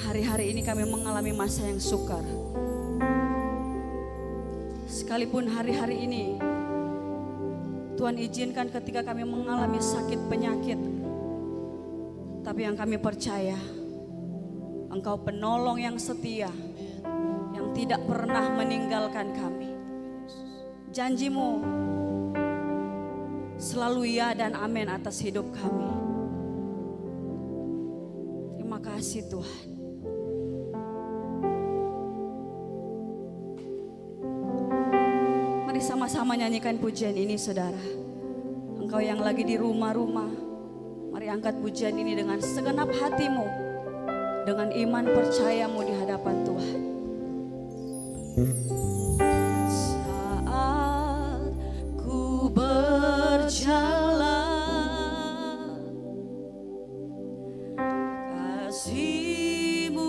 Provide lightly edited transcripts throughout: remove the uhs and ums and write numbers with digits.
Hari-hari ini kami mengalami masa yang sukar. Sekalipun hari-hari ini Tuhan izinkan ketika kami mengalami sakit penyakit, tapi yang kami percaya Engkau penolong yang setia, yang tidak pernah meninggalkan kami. Janjimu selalu ya dan amin atas hidup kami. Terima kasih Tuhan. Mari sama-sama nyanyikan pujian ini saudara. Engkau yang lagi di rumah-rumah, mari angkat pujian ini dengan segenap hatimu, dengan iman percayamu di hadapan Tuhan. Saat ku berjalan, kasih-Mu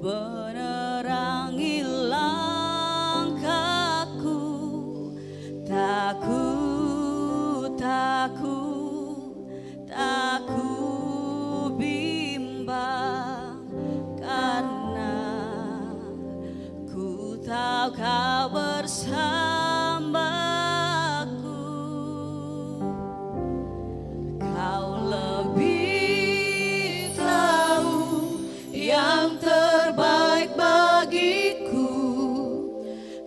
menerangi langkahku. Tak ku bimbang, karena ku tahu Kau bersamaku. Kau lebih tahu yang terbaik bagiku.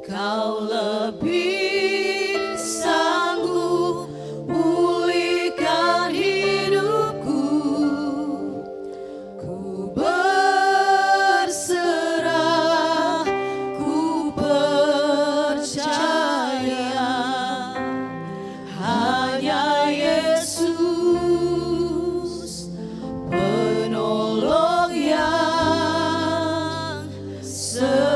Kau lebih sanggup pulihkan hidupku. Ku berserah, ku percaya, hanya Yesus penolong yang setia.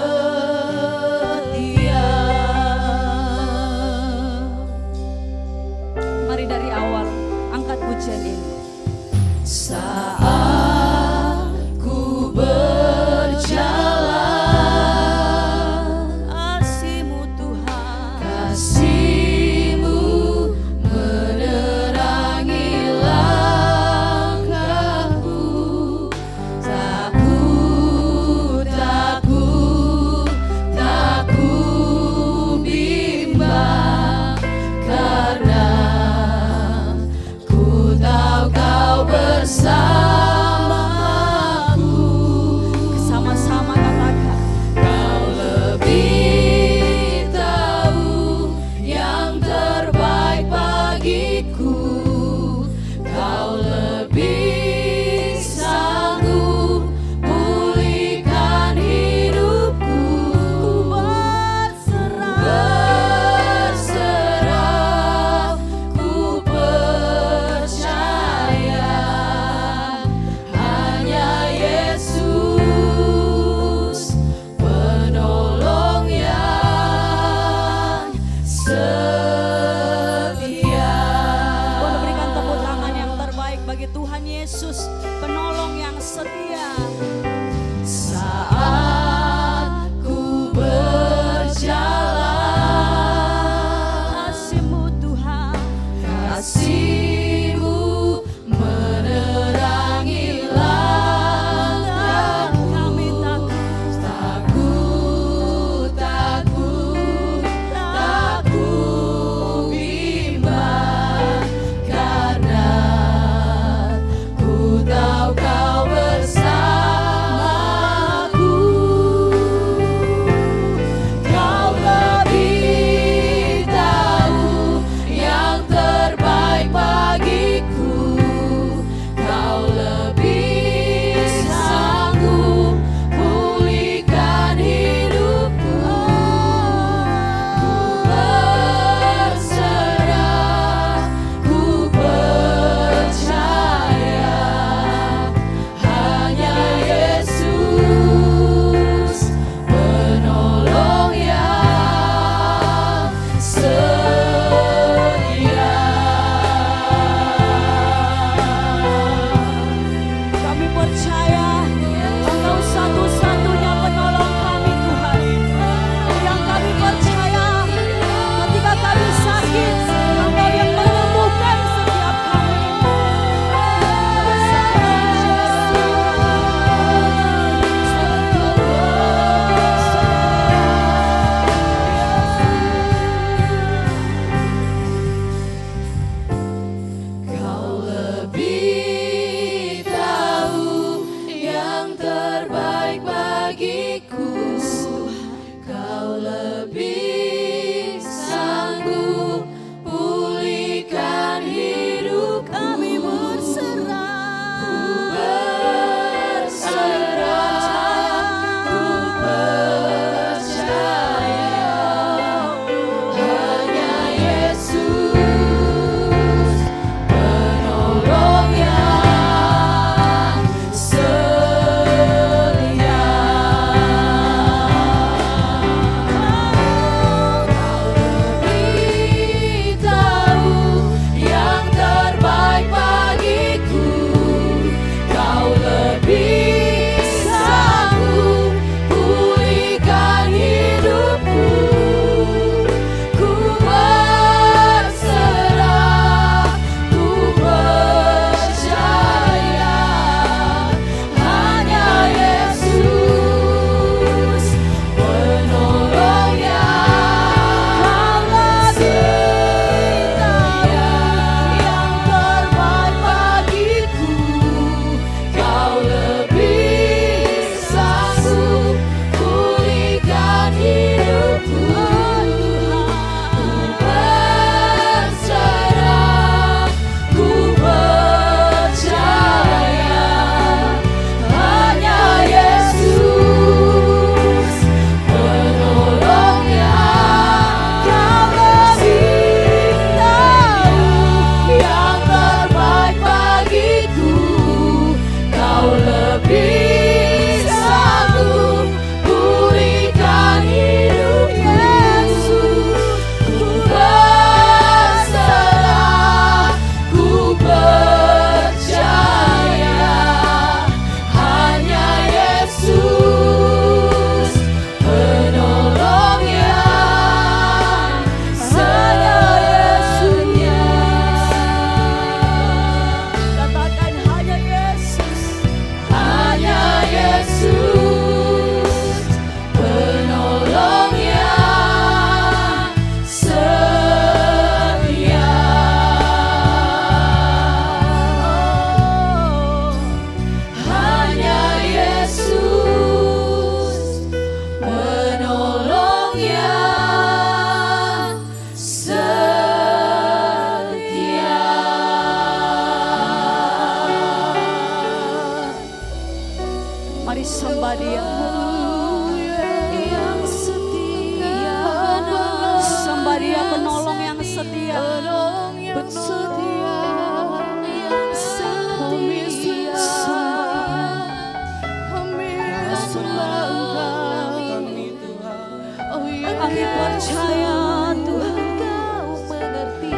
Kami percaya Tuhan Kau mengerti.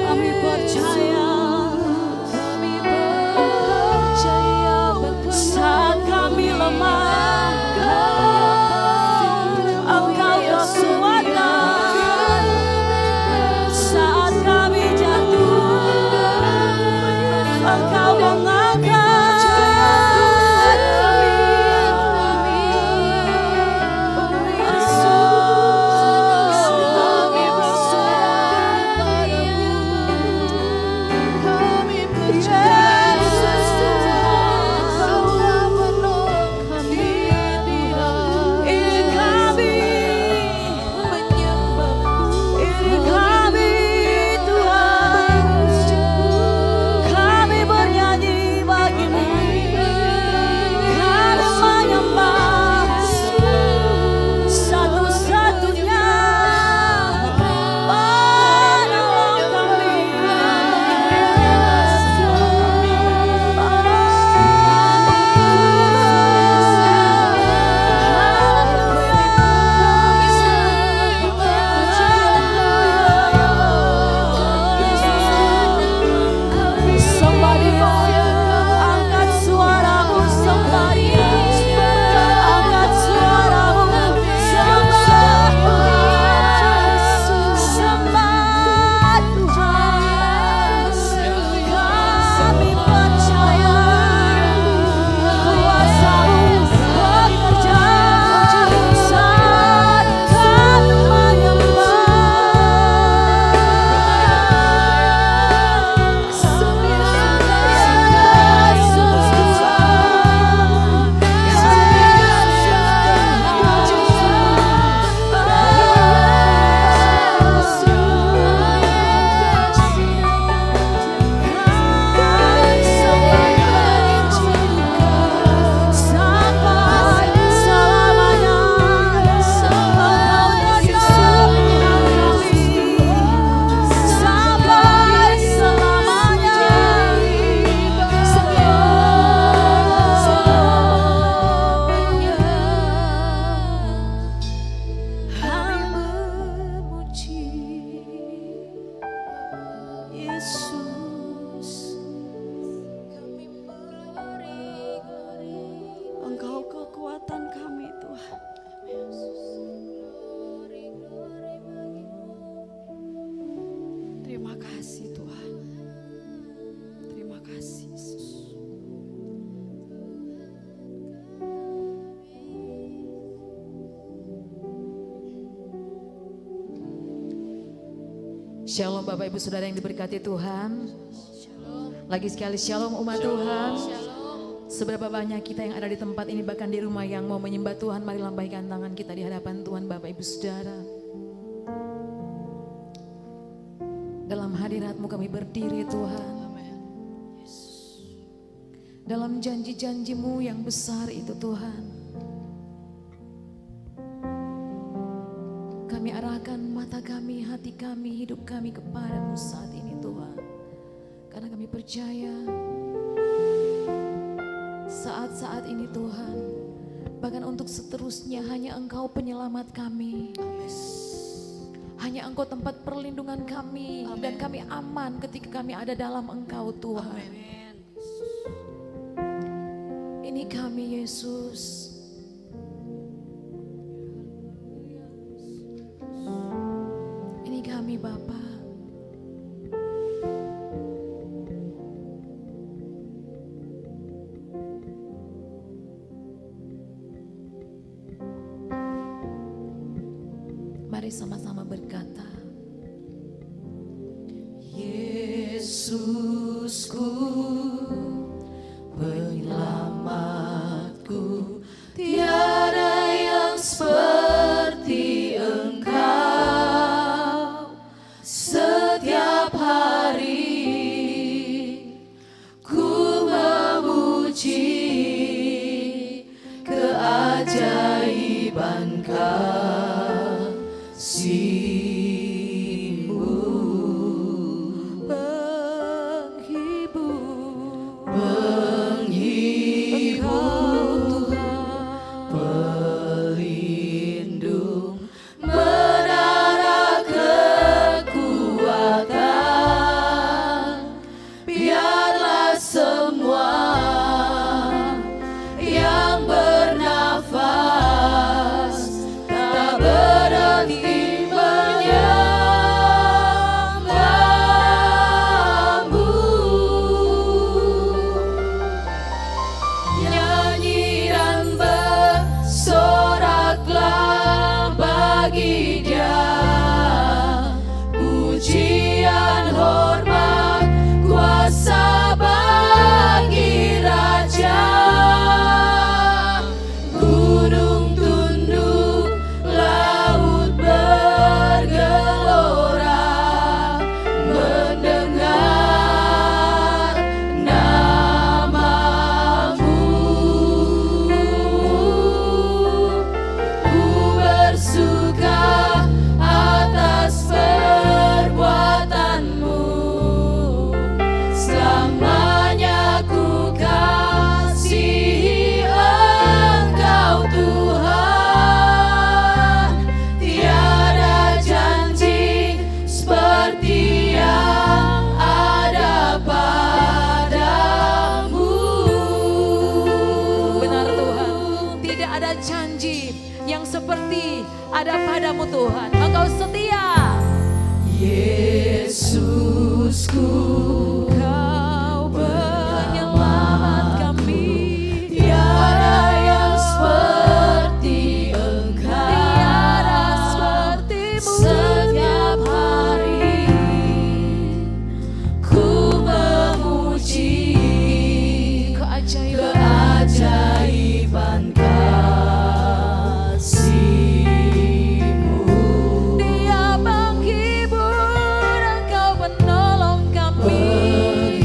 Kami percaya saat kami lemah Engkau kekuatan. Saat kami jatuh Engkau mengangkat kami. Kami berserah padamu. Kami percaya Kau menolong kami. Ini kami menyembah-Mu. Ini kami Tuhan. Kami bernyanyi bagi-Mu. Kami menyembah satu-satunya penolong kami. Somebody angkat suaramu, somebody angkat suaramu, sembah Tuhan. Kami percaya kuasa-Mu bekerja saat kami sampai selamanya sampai selamanya. Kami memuji Yesus. Engkau kekuatan kami Tuhan. Terima kasih Tuhan. Terima kasih Yesus. Shalom Bapak Ibu Saudara yang diberkati Tuhan. Lagi sekali shalom umat Tuhan. Seberapa banyak kita yang ada di tempat ini bahkan di rumah yang mau menyembah Tuhan, mari lambaikan tangan kita di hadapan Tuhan Bapak Ibu Saudara. Dalam hadirat-Mu kami berdiri Tuhan. Dalam janji-janji-Mu yang besar itu Tuhan. Kami arahkan mata kami, hati kami, hidup kami kepada-Mu saat ini Tuhan. Karena kami percaya saat-saat ini Tuhan, bahkan untuk seterusnya hanya Engkau penyelamat kami. Hanya Engkau tempat perlindungan kami. Dan kami aman ketika kami ada dalam Engkau Tuhan. Ini kami Yesus. Ini kami Bapa. Mari sama-sama berkata, Yesusku, penyelamatku, tiada yang seperti Engkau. Setiap hari ku memuji keajaiban kasih-Mu, penghibur, pelindung hati menyembahmu. Nyanyi dan bersoraklah bagi Dia, pujian, hormat, kuasa bagi Raja. Gunung tunduk, laut bergelora mendengar namamu. Ku bersuka atas perbuatanmu, selamanya ku kasihi Engkau Tuhan. Tiada janji seperti yang ada padamu. Benar Tuhan, tidak ada janji yang seperti ada padamu Tuhan. Engkau setia, Yesusku, Kau penyelamat kami. Tiada yang seperti Engkau, tiada sepertimu. Setiap hari ku memuji keajaiban kasih-Mu. Dia menghibur, Engkau penolong kami.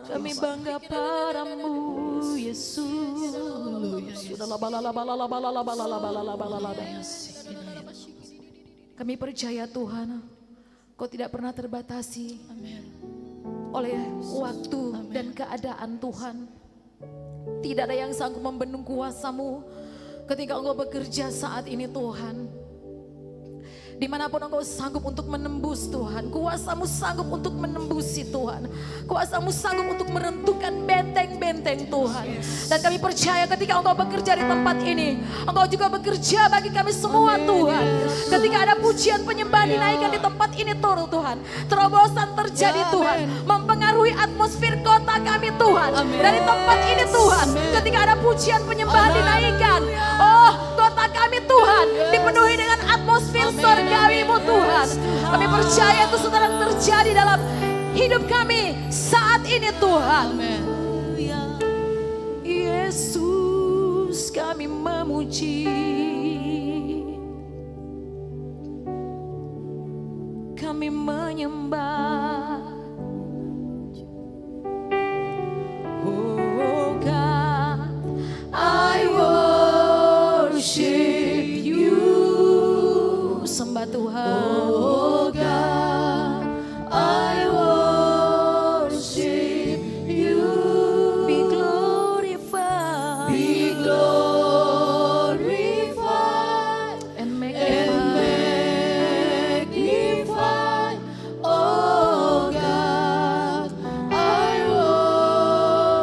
Kami bangga padamu, Yesus. Kami percaya Tuhan, Kau tidak pernah terbatasi oleh waktu dan keadaan Tuhan. Tidak ada yang sanggup membendung kuasa-Mu ketika Engkau bekerja saat ini Tuhan. Dimanapun Engkau sanggup untuk menembus Tuhan, kuasa-Mu sanggup untuk menembusi Tuhan, kuasa-Mu sanggup untuk meruntuhkan benteng-benteng Tuhan. Dan kami percaya ketika Engkau bekerja di tempat ini, Engkau juga bekerja bagi kami semua Tuhan. Ketika ada pujian penyembahan dinaikkan di tempat ini Tuhan, terobosan terjadi Tuhan, mempengaruhi atmosfer kota kami Tuhan. Dari tempat ini Tuhan, ketika ada pujian penyembahan dinaikkan, oh kota kami Tuhan dipenuhi dengan atmosfer surgawi-Mu Tuhan. Kami percaya itu sedang terjadi dalam hidup kami saat ini Tuhan. Yesus, kami memuji, kami menyembah. Oh God, I worship you. Sembah Tuhan. Oh God, I worship you. Be glorified, be glorified, and magnified. Oh God, I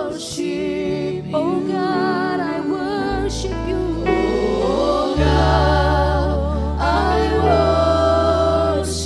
worship you. Oh God, I worship you. Oh God, I worship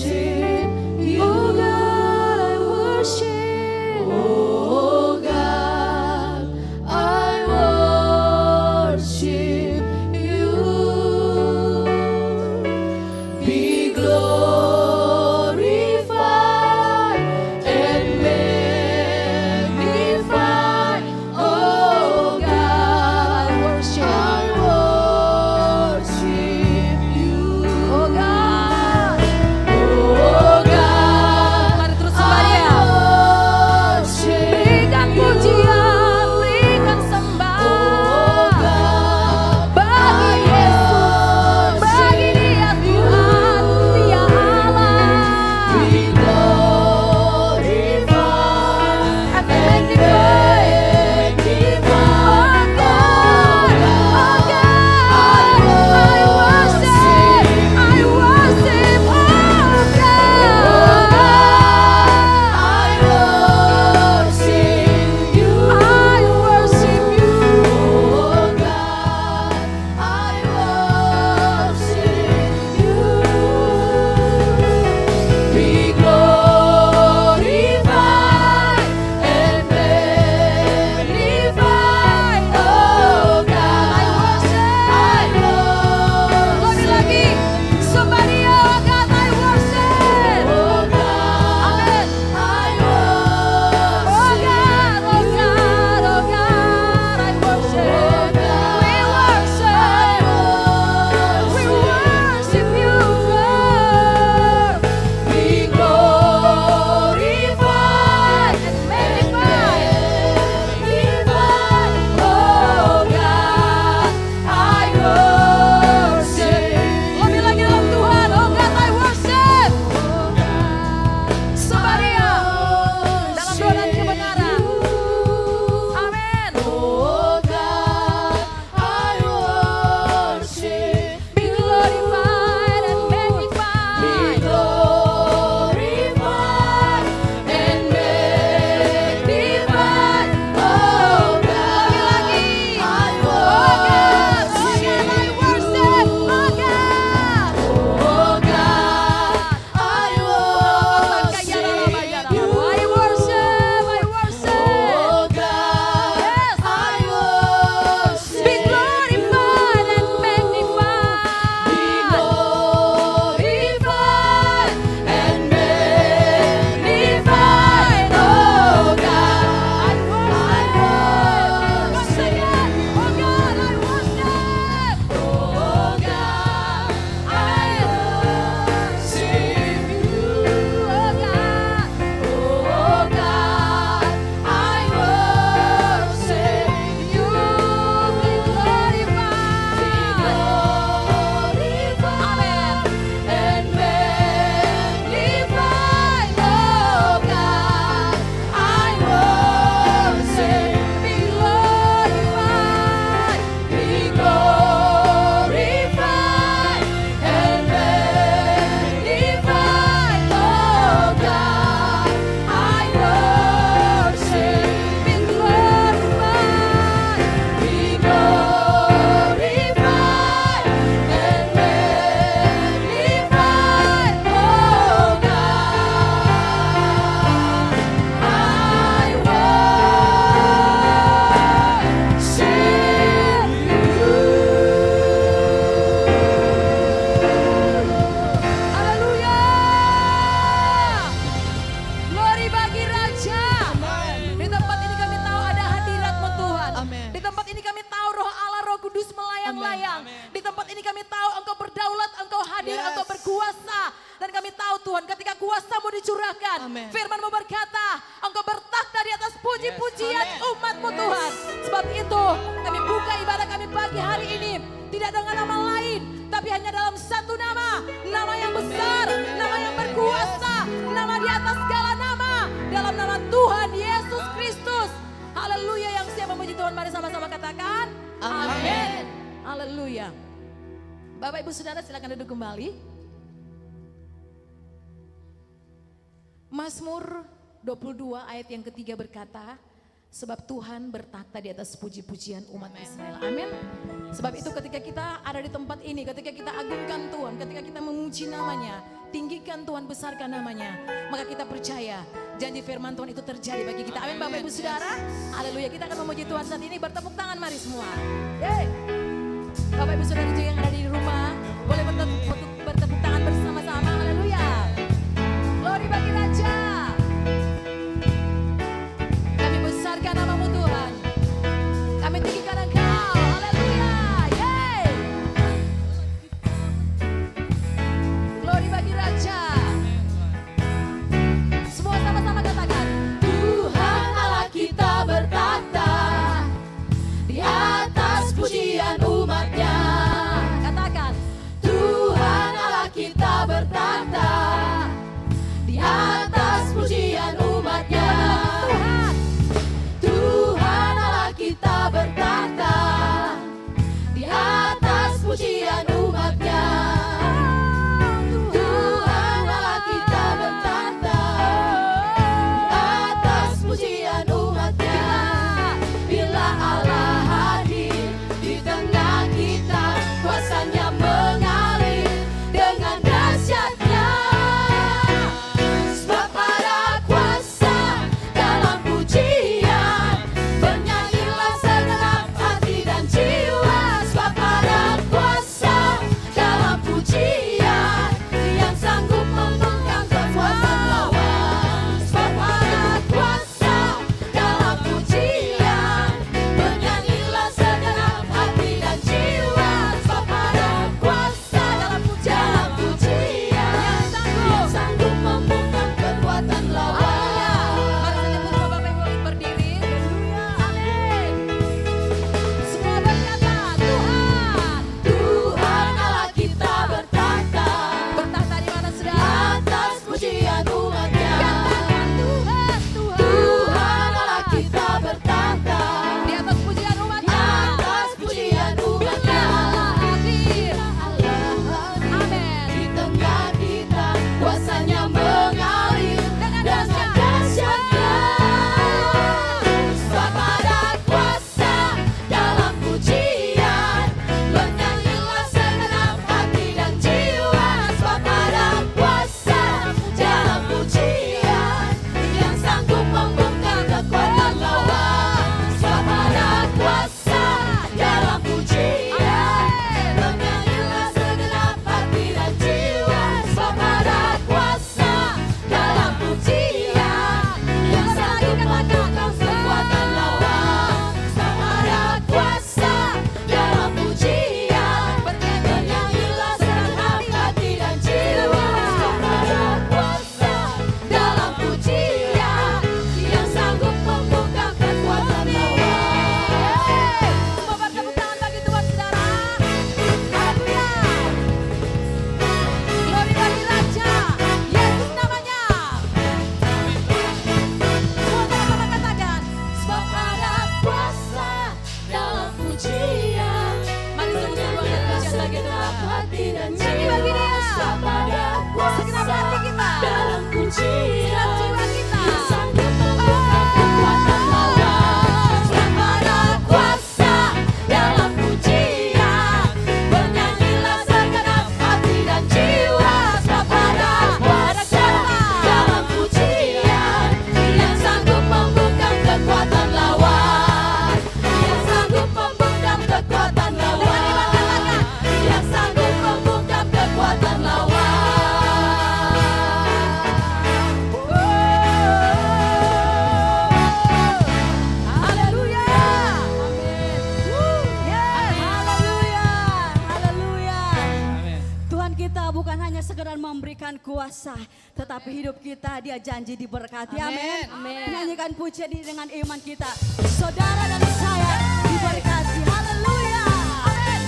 hadir, Engkau berkuasa. Dan kami tahu Tuhan, ketika kuasa-Mu dicurahkan, Amin. firman-Mu berkata, Engkau bertakhta di atas puji-pujian Yes. umat-Mu Tuhan. Sebab itu kami buka ibadah kami pagi hari ini, tidak dengan nama lain, tapi hanya dalam satu nama. Nama yang besar, nama yang berkuasa, nama di atas segala nama. Dalam nama Tuhan Yesus Kristus. Haleluya, yang siap memuji Tuhan, mari sama-sama katakan. Amin. Haleluya. Bapak Ibu Saudara silakan duduk kembali. Mazmur 22 ayat yang ketiga berkata, sebab Tuhan bertakhta di atas puji-pujian umat Israel. Amin. Sebab itu ketika kita ada di tempat ini, ketika kita agungkan Tuhan, ketika kita memuji namanya, tinggikan Tuhan, besarkan namanya, maka kita percaya janji firman Tuhan itu terjadi bagi kita. Amin Bapak Ibu Saudara. Haleluya. Kita akan memuji Tuhan saat ini, bertepuk tangan mari semua. Yeay. Bapak Ibu Saudara juga yang ada di rumah, boleh bertepuk tangan bersama-sama. Haleluya. Glory bagi Raja. Kami besarkan nama-Mu Tuhan. Kami tinggikan Engkau. Haleluya. Yeay. Glory bagi Raja. Semua sama-sama katakan. Tuhan Allah kita bertakhta di atas pujian umat-Nya. Katakan. Tuhan kuasa, tetapi hidup kita dia janji diberkati. Amin. Amin. Nyanyikan pujian ini dengan iman kita. Saudara dan saya diberkati. Haleluya. Amin.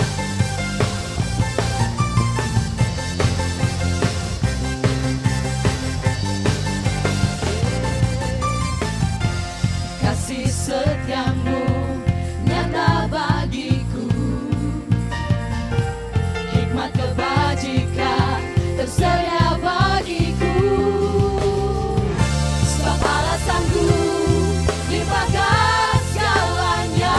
Kasih setiamu nyata bagiku, hikmat kebajikan tersedia bagiku. Sebab Allah sanggup limpahkan segalanya.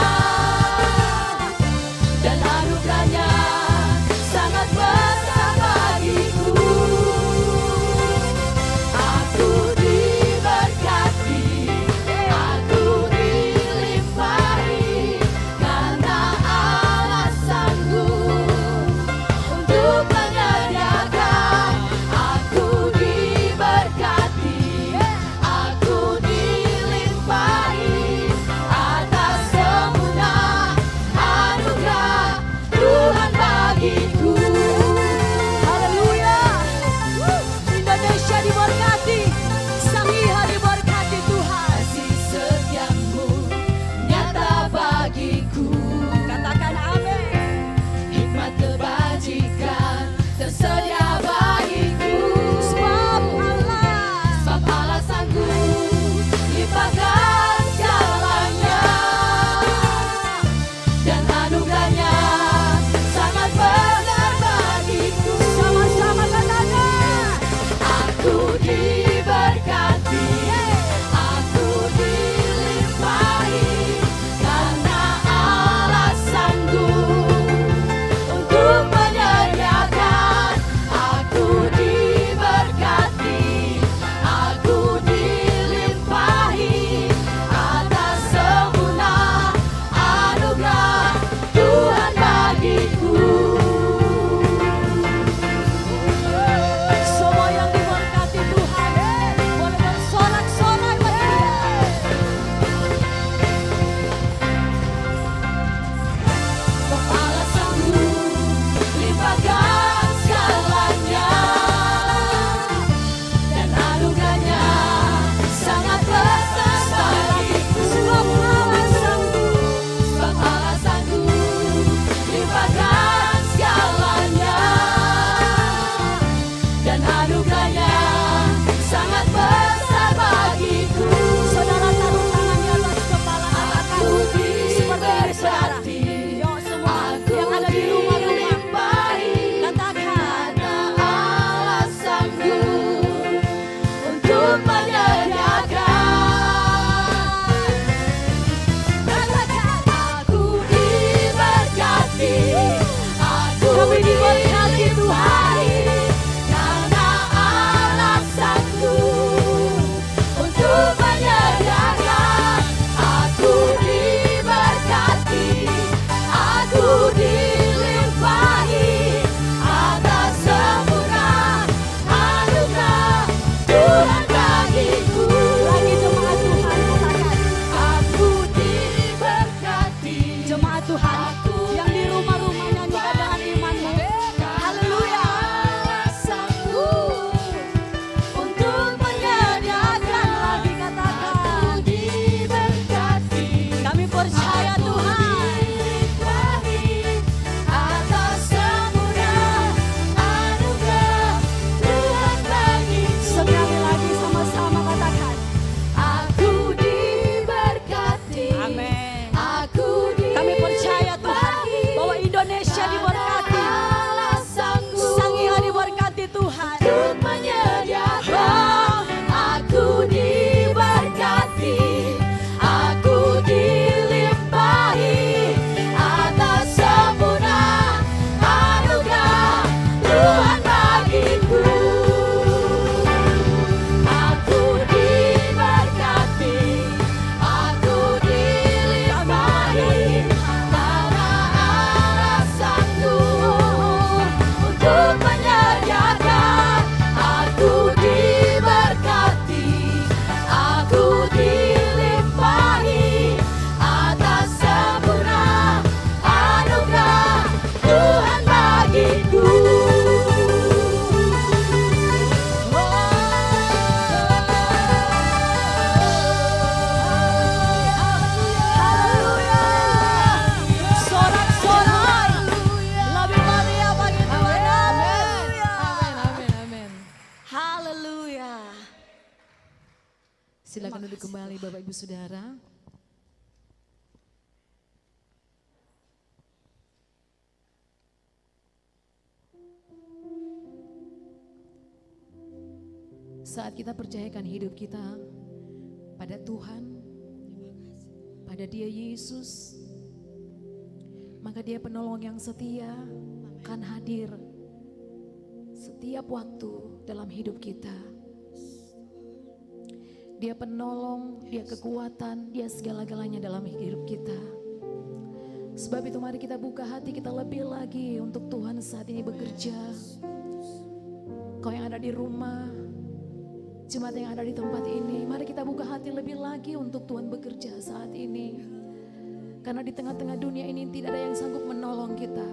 Silakan duduk kembali Bapak Ibu Saudara. Saat kita percayakan hidup kita pada Tuhan, pada Dia Yesus, maka Dia penolong yang setia akan hadir setiap waktu dalam hidup kita. Dia penolong, Dia kekuatan, Dia segala-galanya dalam hidup kita. Sebab itu mari kita buka hati kita lebih lagi untuk Tuhan saat ini bekerja. Kau yang ada di rumah, jemaat yang ada di tempat ini, mari kita buka hati lebih lagi untuk Tuhan bekerja saat ini. Karena di tengah-tengah dunia ini tidak ada yang sanggup menolong kita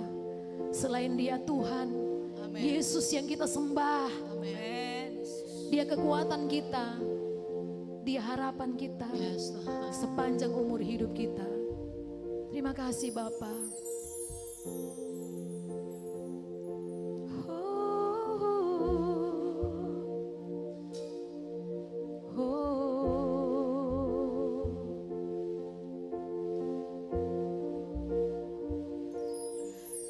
selain Dia Tuhan. Amen. Yesus yang kita sembah. Amen. Dia kekuatan kita, Dia harapan kita sepanjang umur hidup kita. Terima kasih Bapa.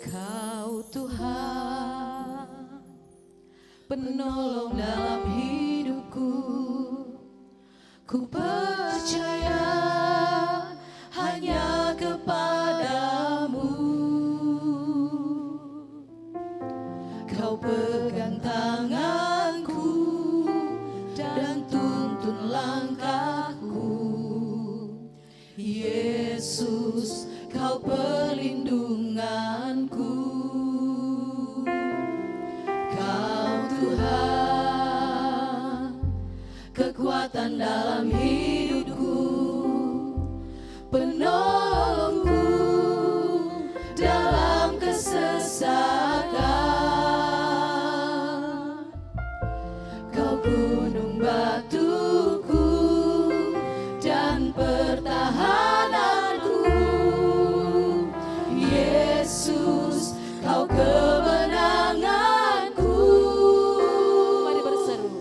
Kau Tuhan, penolong dalam hidupku. Ku percaya hanya kepadamu. Kau pegang tanganku dan tuntun langkahku. Yesus, Kau perlindunganku. Kau Tuhan, kekuatan dalam hidupku, penolongku dalam kesesakan. Kau gunung batuku dan pertahananku. Yesus, Kau kemenanganku. Mari berseru.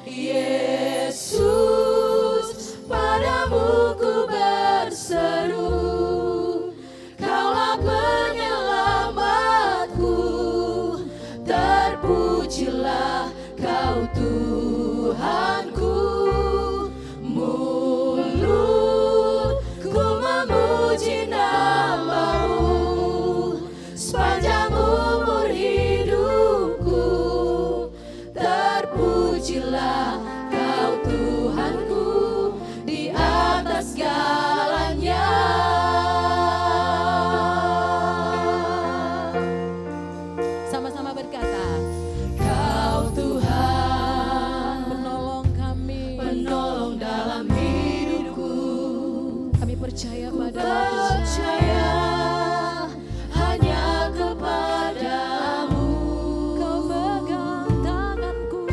Yesus, padamu ku berseru. Kaulah penyelamatku. Terpujilah Kau Tuhanku. Mulutku memuji nama-Mu sepanjang umur hidupku. Terpujilah Kau Tuhanku di atas segalanya. Sama-sama berkata, Kau Tuhan, penolong kami, penolong dalam hidupku. Kami percaya padamu, percaya hanya kepadamu. Kau pegang tanganku,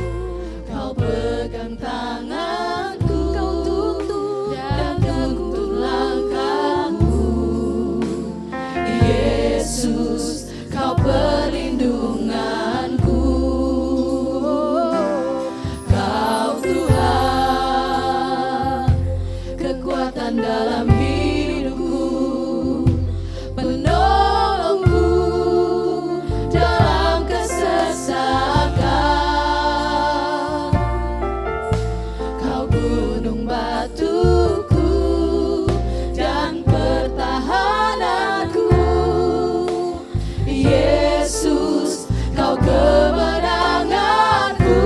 Kau pegang tanganku. Kau tuntun dan tuntun langkahku. Yesus, Kau perlindunganku. Kau Tuhan, kekuatan dalam hidupku, penolongku dalam kesesakan. Kau gunung batuku dan pertahananku. Yesus, Kau kemenanganku.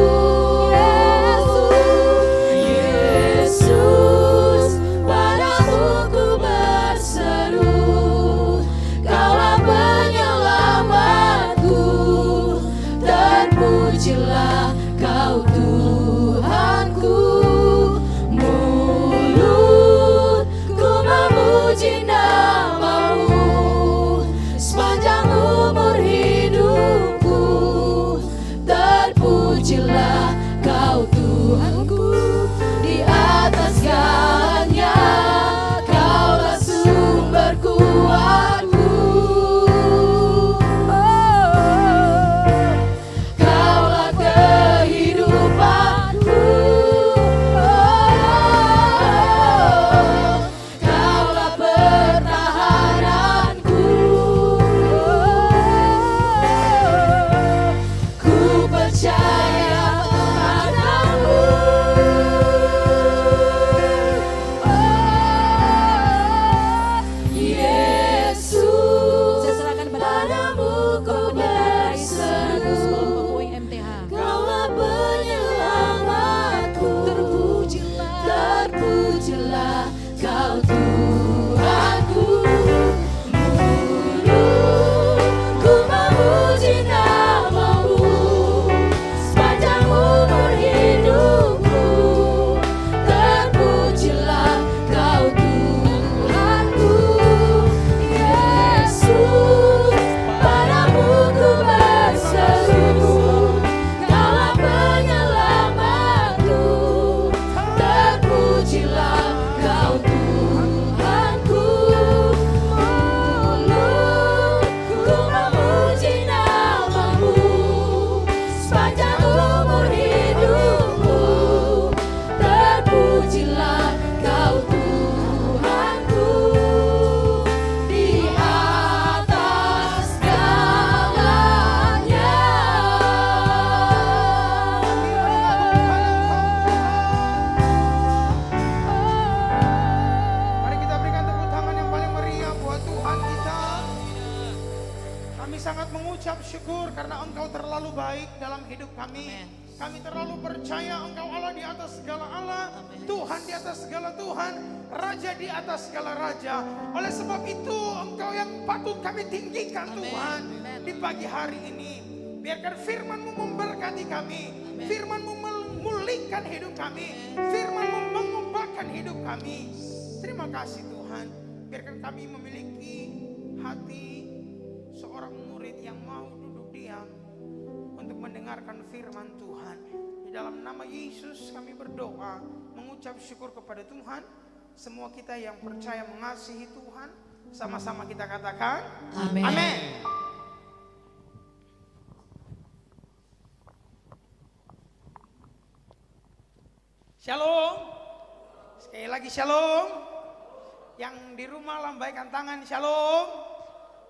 Yesus, padamu ku berseru. Kaulah penyelamatku. Terpujilah Kau Tuhanku. Mulutku Kau Tuhanku, ku memuji namamu sepanjang umur hidupku. Terpujilah Kau Tuhanku, Yesus, padamu ku berseru, Kaulah penyelamatku. Terpujilah Kau Tuhanku, ku memuji namamu sepanjang umur hidupku. Terpujilah Kau Tuhanku, di atas segalanya. Mari kita berikan tepuk tangan yang paling meriah buat Tuhan kita. Kami sangat mengucap syukur karena Engkau terlalu baik dalam hidup kami. Kami terlalu percaya Engkau Allah di atas segala Allah, Tuhan di atas segala Tuhan, Raja di atas segala Raja. Oleh sebab itu Engkau yang patut kami tinggikan Tuhan di pagi hari ini. Biarkan firman-Mu memberkati kami, firman-Mu memulihkan hidup kami, firman-Mu mengubahkan hidup kami. Terima kasih Tuhan. Biarkan kami memiliki hati seorang murid yang mau duduk diam untuk mendengarkan firman Tuhan. Di dalam nama Yesus kami berdoa, mengucap syukur kepada Tuhan. Semua kita yang percaya mengasihi Tuhan, sama-sama kita katakan Amin. Amin. Shalom. Sekali lagi shalom. Yang di rumah lambaikan tangan shalom.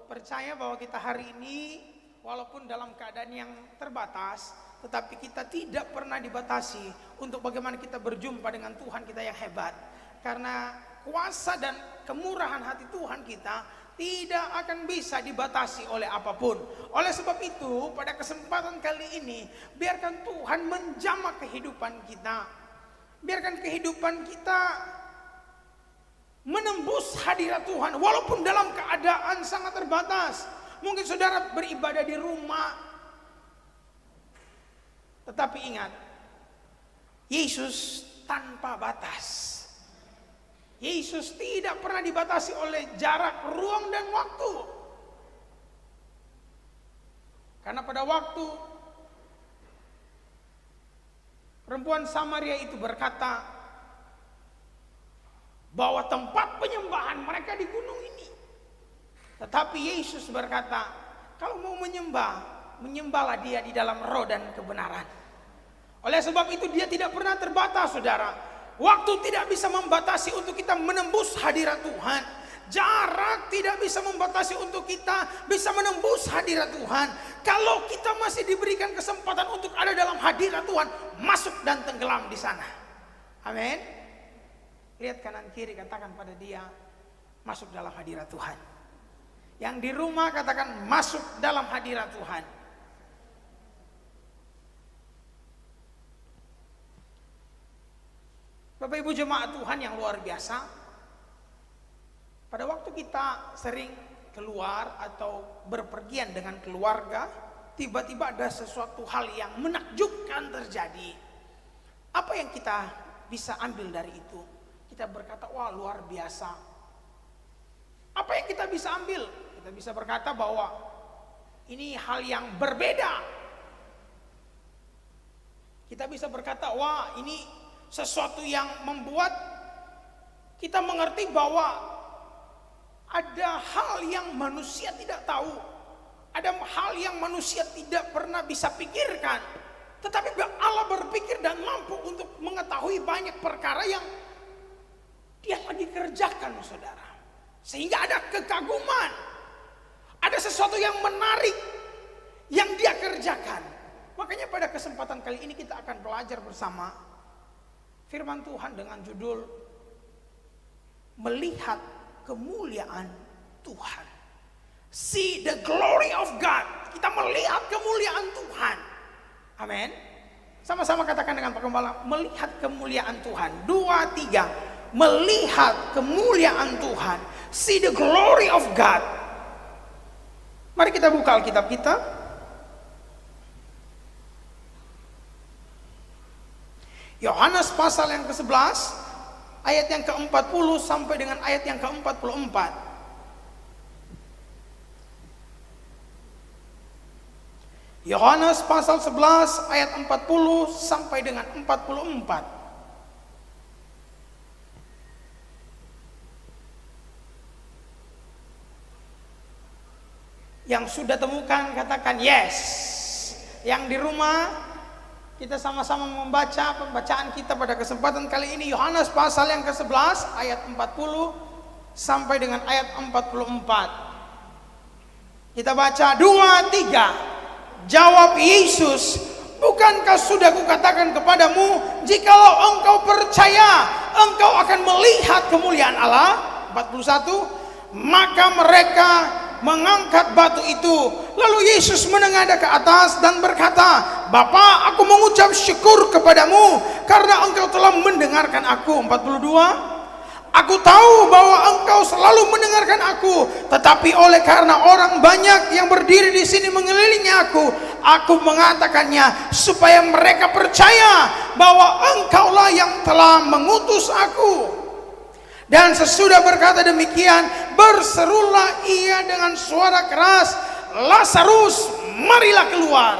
Percaya bahwa kita hari ini walaupun dalam keadaan yang terbatas, tetapi kita tidak pernah dibatasi untuk bagaimana kita berjumpa dengan Tuhan kita yang hebat. Karena kuasa dan kemurahan hati Tuhan kita tidak akan bisa dibatasi oleh apapun. Oleh sebab itu pada kesempatan kali ini biarkan Tuhan menjamah kehidupan kita. Biarkan kehidupan kita menembus hadirat Tuhan walaupun dalam keadaan sangat terbatas. Mungkin saudara beribadah di rumah, tetapi ingat, Yesus tanpa batas. Yesus tidak pernah dibatasi oleh jarak, ruang, dan waktu. Karena pada waktu perempuan Samaria itu berkata bahwa tempat penyembahan mereka di gunung ini. Tetapi Yesus berkata, kalau mau menyembah, menyembahlah dia di dalam roh dan kebenaran. Oleh sebab itu dia tidak pernah terbatas, saudara. Waktu tidak bisa membatasi untuk kita menembus hadirat Tuhan. Jarak tidak bisa membatasi untuk kita bisa menembus hadirat Tuhan. Kalau kita masih diberikan kesempatan untuk ada dalam hadirat Tuhan, masuk dan tenggelam di sana. Amin. Lihat kanan kiri, katakan pada dia, masuk dalam hadirat Tuhan. Yang di rumah katakan, masuk dalam hadirat Tuhan. Bapak Ibu jemaat Tuhan yang luar biasa, pada waktu kita sering keluar atau berpergian dengan keluarga, tiba-tiba ada sesuatu hal yang menakjubkan terjadi. Apa yang kita bisa ambil dari itu? Kita berkata, wah luar biasa. Apa yang kita bisa ambil? Kita bisa berkata bahwa ini hal yang berbeda. Kita bisa berkata, wah ini sesuatu yang membuat kita mengerti bahwa ada hal yang manusia tidak tahu. Ada hal yang manusia tidak pernah bisa pikirkan. Tetapi Allah berpikir dan mampu untuk mengetahui banyak perkara yang dia lagi kerjakan, saudara. Sehingga ada kekaguman. Ada sesuatu yang menarik yang dia kerjakan. Makanya pada kesempatan kali ini kita akan belajar bersama firman Tuhan dengan judul Melihat Kemuliaan Tuhan. See the glory of God. Kita melihat kemuliaan Tuhan. Amin. Sama-sama katakan dengan Pak Gembala, melihat kemuliaan Tuhan. 2, 3. melihat kemuliaan Tuhan. See the glory of God. Mari kita buka Alkitab kita. Yohanes pasal yang ke-11 ayat yang ke-40 sampai dengan ayat yang ke-44. Yohanes pasal 11 ayat 40 sampai dengan 44. Yang sudah temukan katakan yes. Yang di rumah kita sama-sama membaca pembacaan kita pada kesempatan kali ini. Yohanes pasal yang ke-11 ayat 40 sampai dengan ayat 44. Kita baca 2, 3. Jawab Yesus, bukankah sudah kukatakan kepadamu, jikalau engkau percaya, engkau akan melihat kemuliaan Allah. 41. Maka mereka mengangkat batu itu. Lalu Yesus menengadah ke atas dan berkata, Bapa, aku mengucap syukur kepadamu karena engkau telah mendengarkan aku. 42. Aku tahu bahwa engkau selalu mendengarkan aku, tetapi oleh karena orang banyak yang berdiri di sini mengelilingi aku mengatakannya supaya mereka percaya bahwa engkaulah yang telah mengutus aku. Dan sesudah berkata demikian, berserulah ia dengan suara keras, Lazarus, marilah keluar.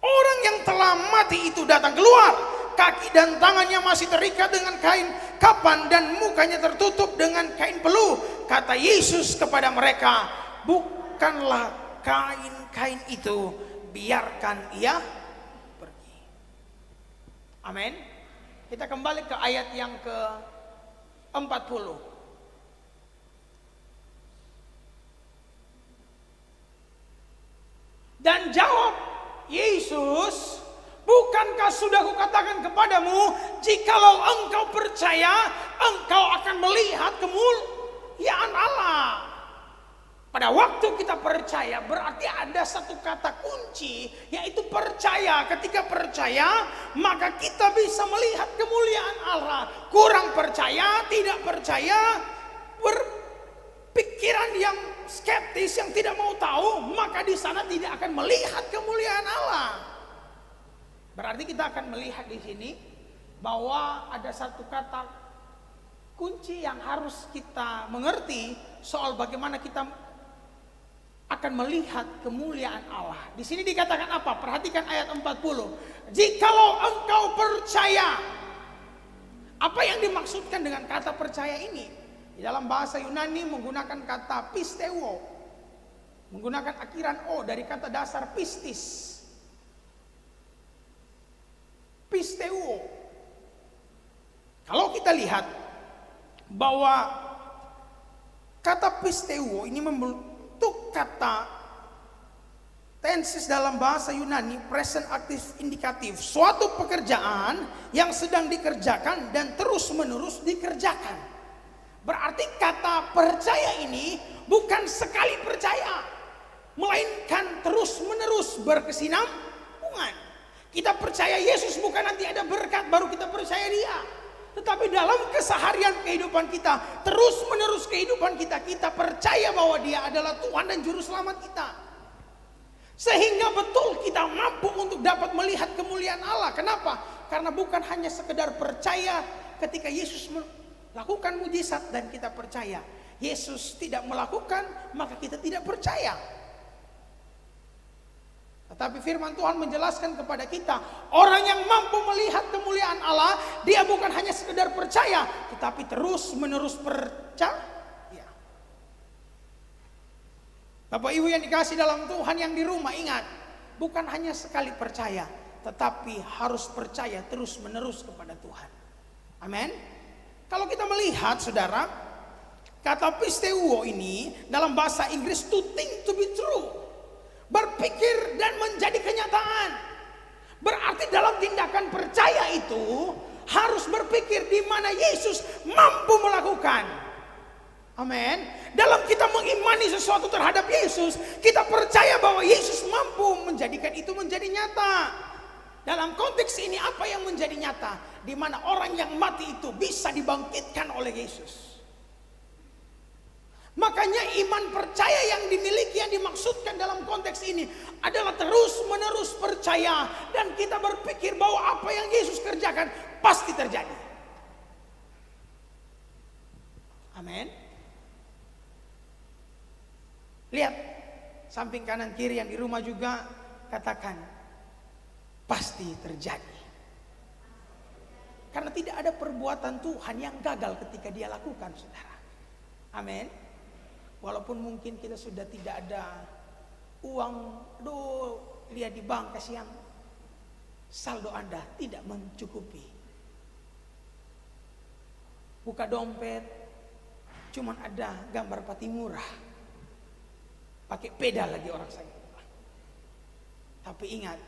Orang yang telah mati itu datang keluar, kaki dan tangannya masih terikat dengan kain kapan dan mukanya tertutup dengan kain peluh. Kata Yesus kepada mereka, bukanlah kain-kain itu, biarkan ia pergi. Amin. Kita kembali ke ayat yang ke-40. Dan jawab Yesus, bukankah sudah kukatakan kepadamu, jikalau engkau percaya, engkau akan melihat kemuliaan Allah. Pada waktu kita percaya, berarti ada satu kata kunci, yaitu percaya. Ketika percaya, maka kita bisa melihat kemuliaan Allah. Kurang percaya, tidak percaya, berpikiran yang skeptis, yang tidak mau tahu, maka di sana tidak akan melihat kemuliaan Allah. Berarti kita akan melihat di sini bahwa ada satu kata kunci yang harus kita mengerti soal bagaimana kita akan melihat kemuliaan Allah. Di sini dikatakan apa? Perhatikan ayat 40. Jikalau engkau percaya. Apa yang dimaksudkan dengan kata percaya ini? Di dalam bahasa Yunani menggunakan kata pisteuo, menggunakan akhiran o dari kata dasar pistis. Pisteuo. Kalau kita lihat bahwa kata pisteuo ini untuk kata tenses dalam bahasa Yunani present aktif indikatif, suatu pekerjaan yang sedang dikerjakan dan terus menerus dikerjakan. Berarti kata percaya ini bukan sekali percaya, melainkan terus menerus berkesinambungan. Kita percaya Yesus bukan nanti ada berkat baru kita percaya dia, tetapi dalam keseharian kehidupan kita, terus menerus kehidupan kita, kita percaya bahwa dia adalah Tuhan dan Juru Selamat kita. Sehingga betul kita mampu untuk dapat melihat kemuliaan Allah. Kenapa? Karena bukan hanya sekedar percaya ketika Yesus melakukan mujizat dan kita percaya. Yesus tidak melakukan, maka kita tidak percaya. Tetapi firman Tuhan menjelaskan kepada kita, orang yang mampu melihat kemuliaan Allah, dia bukan hanya sekedar percaya, tetapi terus menerus percaya. Bapak Ibu yang dikasih dalam Tuhan yang di rumah, ingat, bukan hanya sekali percaya, tetapi harus percaya terus menerus kepada Tuhan. Amin. Kalau kita melihat saudara, kata pisteuo ini dalam bahasa Inggris to think to be true, berpikir dan menjadi kenyataan. Berarti dalam tindakan percaya itu harus berpikir di mana Yesus mampu melakukan. Amin. Dalam kita mengimani sesuatu terhadap Yesus, kita percaya bahwa Yesus mampu menjadikan itu menjadi nyata. Dalam konteks ini apa yang menjadi nyata? Di mana orang yang mati itu bisa dibangkitkan oleh Yesus. Makanya iman percaya yang dimiliki, yang dimaksudkan dalam konteks ini adalah terus menerus percaya. Dan kita berpikir bahwa apa yang Yesus kerjakan pasti terjadi. Amin. Lihat samping kanan kiri yang di rumah juga, katakan pasti terjadi. Karena tidak ada perbuatan Tuhan yang gagal ketika dia lakukan, saudara. Amin. Walaupun mungkin kita sudah tidak ada uang, lihat di bank, kasihan saldo Anda tidak mencukupi. Buka dompet, cuman ada gambar pati murah. Pakai pedal lagi orang saya. Tapi ingat,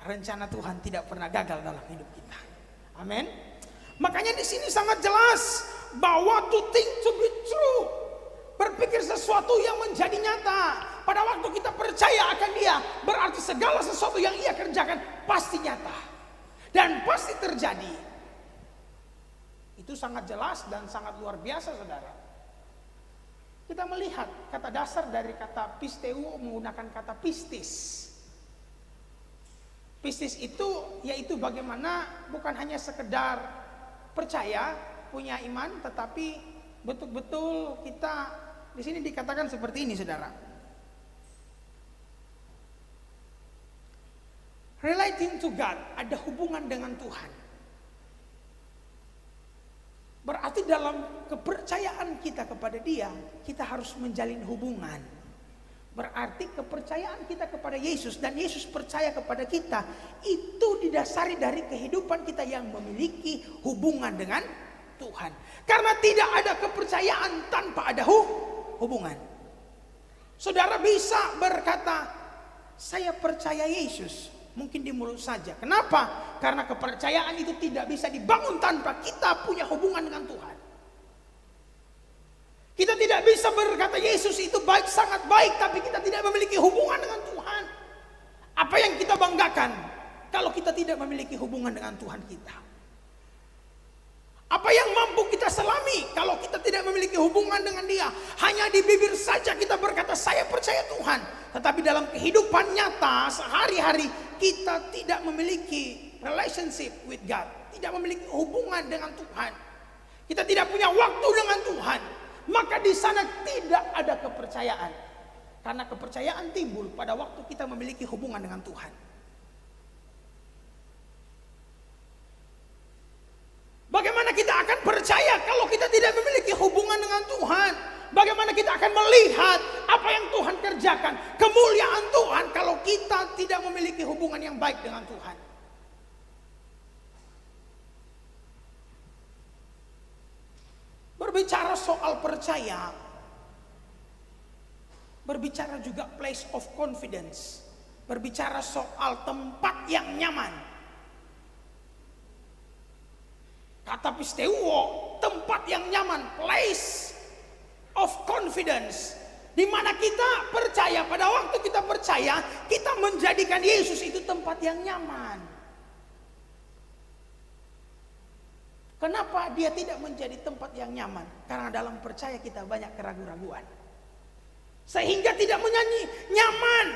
rencana Tuhan tidak pernah gagal dalam hidup kita. Amin. Makanya di sini sangat jelas bahwa to think to be true, berpikir sesuatu yang menjadi nyata. Pada waktu kita percaya akan Dia, berarti segala sesuatu yang Ia kerjakan pasti nyata dan pasti terjadi. Itu sangat jelas dan sangat luar biasa, saudara. Kita melihat kata dasar dari kata pisteuo menggunakan kata pistis. Pistis itu yaitu bagaimana bukan hanya sekedar percaya, punya iman, tetapi betul-betul kita di sini dikatakan seperti ini, saudara. Relating to God, ada hubungan dengan Tuhan. Berarti dalam kepercayaan kita kepada Dia, kita harus menjalin hubungan. Berarti kepercayaan kita kepada Yesus dan Yesus percaya kepada kita itu didasari dari kehidupan kita yang memiliki hubungan dengan Tuhan. Karena tidak ada kepercayaan tanpa ada hubungan. Saudara bisa berkata, saya percaya Yesus, mungkin di mulut saja. Kenapa? Karena kepercayaan itu tidak bisa dibangun tanpa kita punya hubungan dengan Tuhan. Kita tidak bisa berkata Yesus itu baik, sangat baik, tapi kita tidak memiliki hubungan dengan Tuhan. Apa yang kita banggakan kalau kita tidak memiliki hubungan dengan Tuhan kita? Apa yang mampu kita selami kalau kita tidak memiliki hubungan dengan Dia? Hanya di bibir saja kita berkata saya percaya Tuhan, tetapi dalam kehidupan nyata sehari-hari kita tidak memiliki relationship with God, tidak memiliki hubungan dengan Tuhan. Kita tidak punya waktu dengan Tuhan. Maka di sana tidak ada kepercayaan. Karena kepercayaan timbul pada waktu kita memiliki hubungan dengan Tuhan. Bagaimana kita akan percaya kalau kita tidak memiliki hubungan dengan Tuhan? Bagaimana kita akan melihat apa yang Tuhan kerjakan, kemuliaan Tuhan, kalau kita tidak memiliki hubungan yang baik dengan Tuhan? Berbicara soal percaya, berbicara juga place of confidence, berbicara soal tempat yang nyaman. Kata pisteuo, tempat yang nyaman, place of confidence, di mana kita percaya. Pada waktu kita percaya, kita menjadikan Yesus itu tempat yang nyaman. Kenapa Dia tidak menjadi tempat yang nyaman? Karena dalam percaya kita banyak keraguan-raguan. Sehingga tidak menyanyi nyaman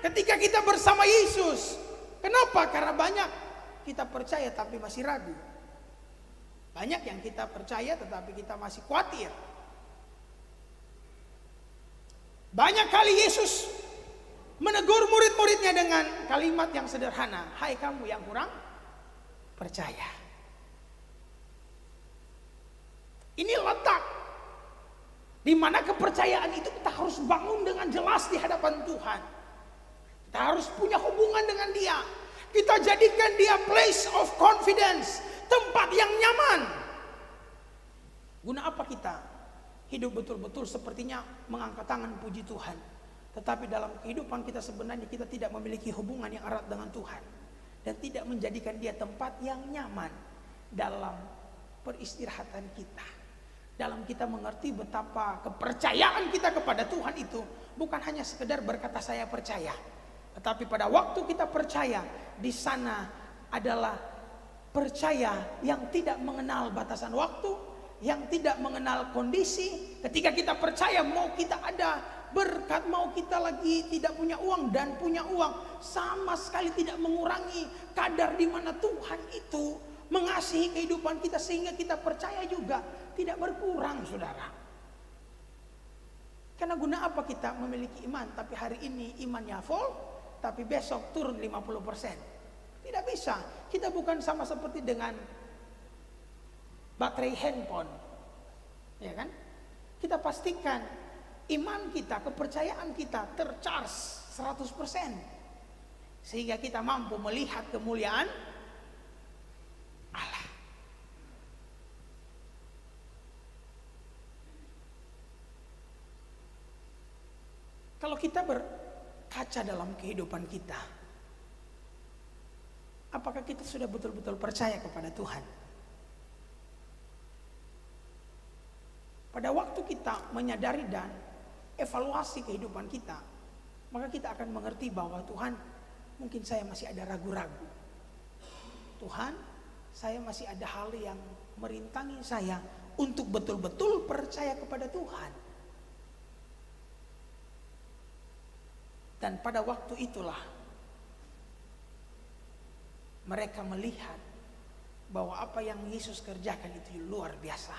ketika kita bersama Yesus. Kenapa? Karena banyak kita percaya tapi masih ragu. Banyak yang kita percaya tetapi kita masih khawatir. Banyak kali Yesus menegur murid-muridnya dengan kalimat yang sederhana. Hai kamu yang kurang percaya. Ini letak di mana kepercayaan itu kita harus bangun dengan jelas di hadapan Tuhan. Kita harus punya hubungan dengan Dia. Kita jadikan Dia place of confidence, tempat yang nyaman. Guna apa kita hidup betul-betul sepertinya mengangkat tangan puji Tuhan, tetapi dalam kehidupan kita sebenarnya kita tidak memiliki hubungan yang erat dengan Tuhan dan tidak menjadikan Dia tempat yang nyaman dalam peristirahatan kita. Dalam kita mengerti betapa kepercayaan kita kepada Tuhan itu bukan hanya sekedar berkata saya percaya, tetapi pada waktu kita percaya, di sana adalah percaya yang tidak mengenal batasan waktu, yang tidak mengenal kondisi. Ketika kita percaya, mau kita ada berkat, mau kita lagi tidak punya uang dan punya uang, sama sekali tidak mengurangi kadar di mana Tuhan itu mengasihi kehidupan kita, sehingga kita percaya juga tidak berkurang, saudara. Karena guna apa kita memiliki iman tapi hari ini imannya full, tapi besok turun 50%? Tidak bisa. Kita bukan sama seperti dengan baterai handphone, ya kan? Kita pastikan iman kita, kepercayaan kita tercharge 100%, sehingga kita mampu melihat kemuliaan Allah. Kalau kita berkaca dalam kehidupan kita, apakah kita sudah betul-betul percaya kepada Tuhan? Pada waktu kita menyadari dan evaluasi kehidupan kita, maka kita akan mengerti bahwa Tuhan, mungkin saya masih ada ragu-ragu. Tuhan, saya masih ada hal yang merintangi saya untuk betul-betul percaya kepada Tuhan. Dan pada waktu itulah mereka melihat bahwa apa yang Yesus kerjakan itu luar biasa.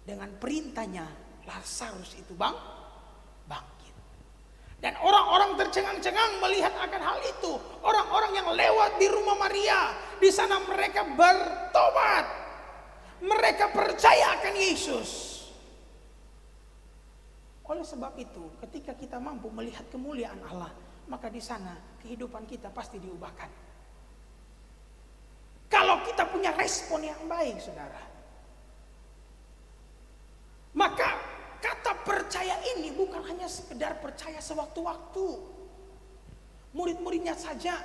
Dengan perintahnya Lazarus itu bangkit. Dan orang-orang tercengang-cengang melihat akan hal itu. Orang-orang yang lewat di rumah Maria, di sana mereka bertobat. Mereka percaya akan Yesus. Oleh sebab itu, ketika kita mampu melihat kemuliaan Allah, maka di sana kehidupan kita pasti diubahkan. Kalau kita punya respon yang baik, saudara, maka kata percaya ini bukan hanya sekedar percaya sewaktu-waktu. Murid-muridnya saja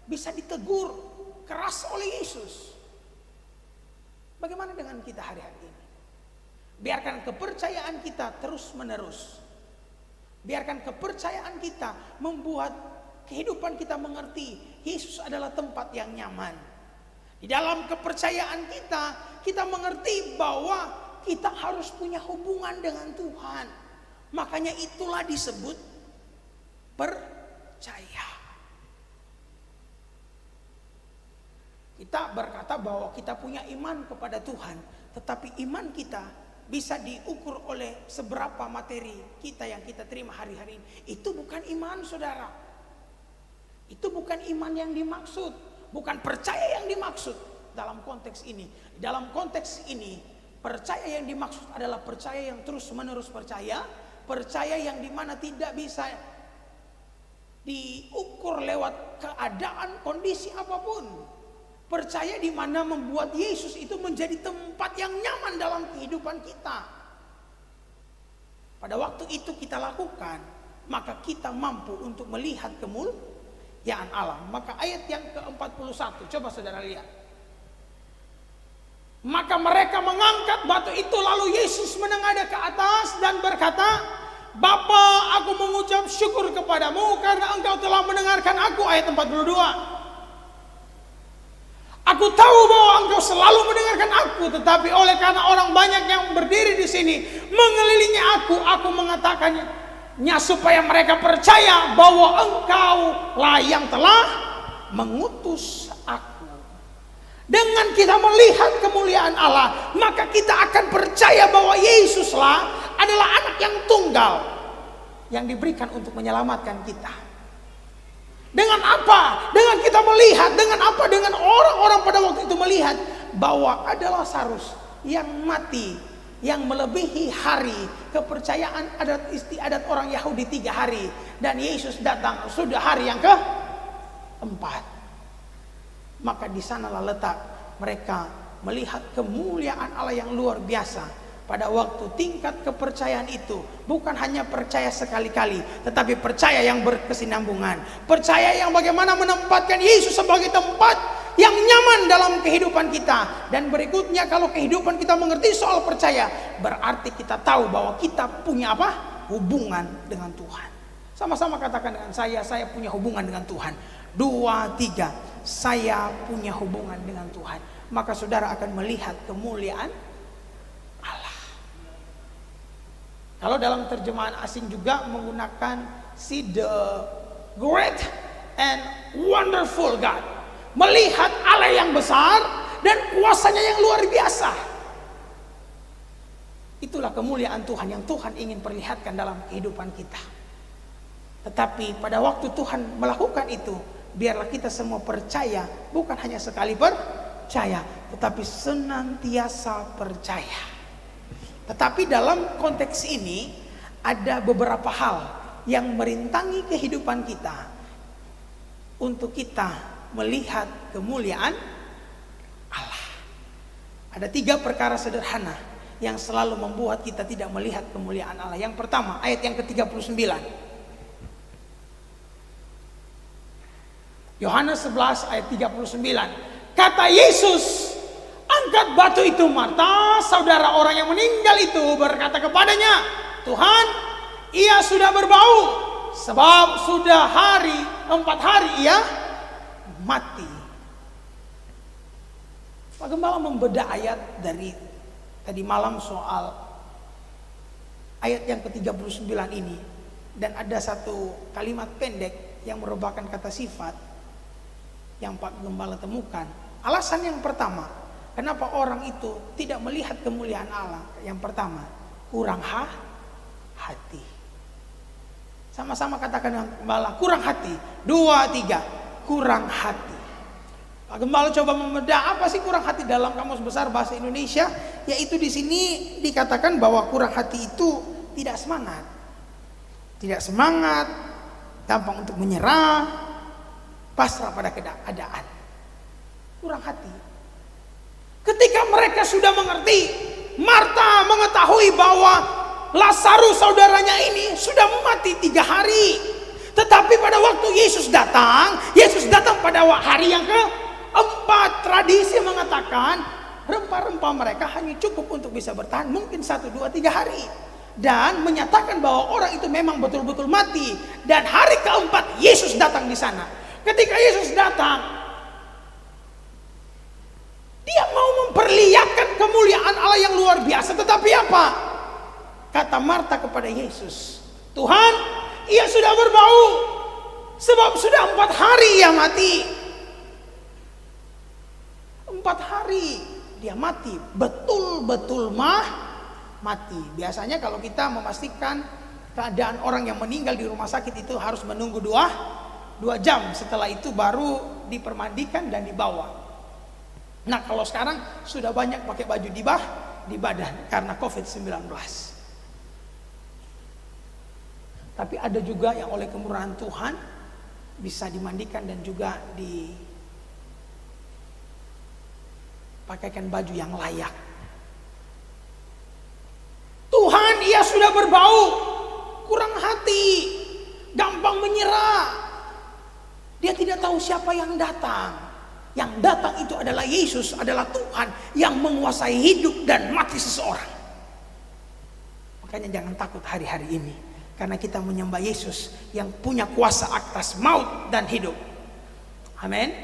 bisa ditegur keras oleh Yesus. Bagaimana dengan kita hari-hari ini? Biarkan kepercayaan kita terus menerus. Biarkan kepercayaan kita membuat kehidupan kita mengerti Yesus adalah tempat yang nyaman. Di dalam kepercayaan kita, kita mengerti bahwa kita harus punya hubungan dengan Tuhan. Makanya itulah disebut percaya. Kita berkata bahwa kita punya iman kepada Tuhan, tetapi iman kita bisa diukur oleh seberapa materi kita yang kita terima hari-hari ini. Itu bukan iman, saudara. Itu bukan iman yang dimaksud, bukan percaya yang dimaksud dalam konteks ini. Dalam konteks ini, percaya yang dimaksud adalah percaya yang terus-menerus percaya, percaya yang dimana tidak bisa diukur lewat keadaan, kondisi apapun. Percaya di mana membuat Yesus itu menjadi tempat yang nyaman dalam kehidupan kita. Pada waktu itu kita lakukan, maka kita mampu untuk melihat kemuliaan Allah. Maka ayat yang ke-41, coba saudara lihat. Maka mereka mengangkat batu itu, lalu Yesus menengadah ke atas dan berkata, Bapa, aku mengucap syukur kepadamu karena engkau telah mendengarkan aku. Ayat 42. Aku tahu bahwa engkau selalu mendengarkan aku, tetapi oleh karena orang banyak yang berdiri di sini mengelilingi aku mengatakannya supaya mereka percaya bahwa engkau lah yang telah mengutus aku. Dengan kita melihat kemuliaan Allah, maka kita akan percaya bahwa Yesuslah adalah anak yang tunggal yang diberikan untuk menyelamatkan kita. Dengan apa? Dengan kita melihat. Dengan apa? Dengan orang-orang pada waktu itu melihat bahwa ada Lazarus yang mati, yang melebihi hari kepercayaan adat istiadat orang Yahudi 3 hari, dan Yesus datang sudah hari yang ke-4. Maka di sanalah letak mereka melihat kemuliaan Allah yang luar biasa. Pada waktu tingkat kepercayaan itu bukan hanya percaya sekali-kali, tetapi percaya yang berkesinambungan. Percaya yang bagaimana menempatkan Yesus sebagai tempat yang nyaman dalam kehidupan kita. Dan berikutnya, kalau kehidupan kita mengerti soal percaya, berarti kita tahu bahwa kita punya apa? Hubungan dengan Tuhan. Sama-sama katakan dengan saya punya hubungan dengan Tuhan. 2, 3. saya punya hubungan dengan Tuhan, maka saudara akan melihat kemuliaan Allah. Kalau dalam terjemahan asing juga menggunakan see the great and wonderful God. Melihat Allah yang besar dan kuasanya yang luar biasa. Itulah kemuliaan Tuhan yang Tuhan ingin perlihatkan dalam kehidupan kita. Tetapi pada waktu Tuhan melakukan itu, biarlah kita semua percaya, bukan hanya sekali percaya, tetapi senantiasa percaya. Tetapi dalam konteks ini ada beberapa hal yang merintangi kehidupan kita untuk kita melihat kemuliaan Allah. Ada 3 perkara sederhana yang selalu membuat kita tidak melihat kemuliaan Allah. Yang pertama, ayat yang ke-39. Yohanes 11 ayat 39. Kata Yesus, angkat batu itu. Marta, saudara orang yang meninggal itu, berkata kepadanya, Tuhan, ia sudah berbau, sebab sudah 4 hari ia mati. Pak Gembala membedah ayat dari tadi malam soal ayat yang ke-39 ini, dan ada satu kalimat pendek yang merupakan kata sifat yang Pak Gembala temukan. Alasan yang pertama, kenapa orang itu tidak melihat kemuliaan Allah? Yang pertama, kurang hati. Sama-sama katakan yang Gembala, kurang hati. 2, 3, kurang hati. Pak Gembala coba membedah apa sih kurang hati dalam Kamus Besar Bahasa Indonesia, yaitu di sini dikatakan bahwa kurang hati itu tidak semangat. Tidak semangat, gampang untuk menyerah, pasrah pada keadaan, kurang hati. Ketika mereka sudah mengerti, Marta mengetahui bahwa Lazarus saudaranya ini sudah mati 3 hari. Tetapi pada waktu Yesus datang pada hari yang ke-4. Tradisi mengatakan rempah-rempah mereka hanya cukup untuk bisa bertahan mungkin 1, 2, 3 hari. Dan menyatakan bahwa orang itu memang betul-betul mati. Dan hari ke-4 Yesus datang di sana. Ketika Yesus datang, dia mau memperlihatkan kemuliaan Allah yang luar biasa. Tetapi apa? Kata Marta kepada Yesus, Tuhan, ia sudah berbau, sebab sudah 4 hari ia mati. 4 hari dia mati, betul-betul mati. Biasanya kalau kita memastikan keadaan orang yang meninggal di rumah sakit itu harus menunggu 2 jam, setelah itu baru dipermandikan dan dibawa. Nah, kalau sekarang sudah banyak pakai baju di badan karena COVID-19. Tapi ada juga yang oleh kemurahan Tuhan bisa dimandikan dan juga dipakaikan baju yang layak. Tuhan, ia sudah berbau, kurang hati, gampang menyerah. Dia tidak tahu siapa yang datang. Yang datang itu adalah Yesus, adalah Tuhan yang menguasai hidup dan mati seseorang. Makanya jangan takut hari-hari ini, karena kita menyembah Yesus yang punya kuasa atas maut dan hidup. Amin.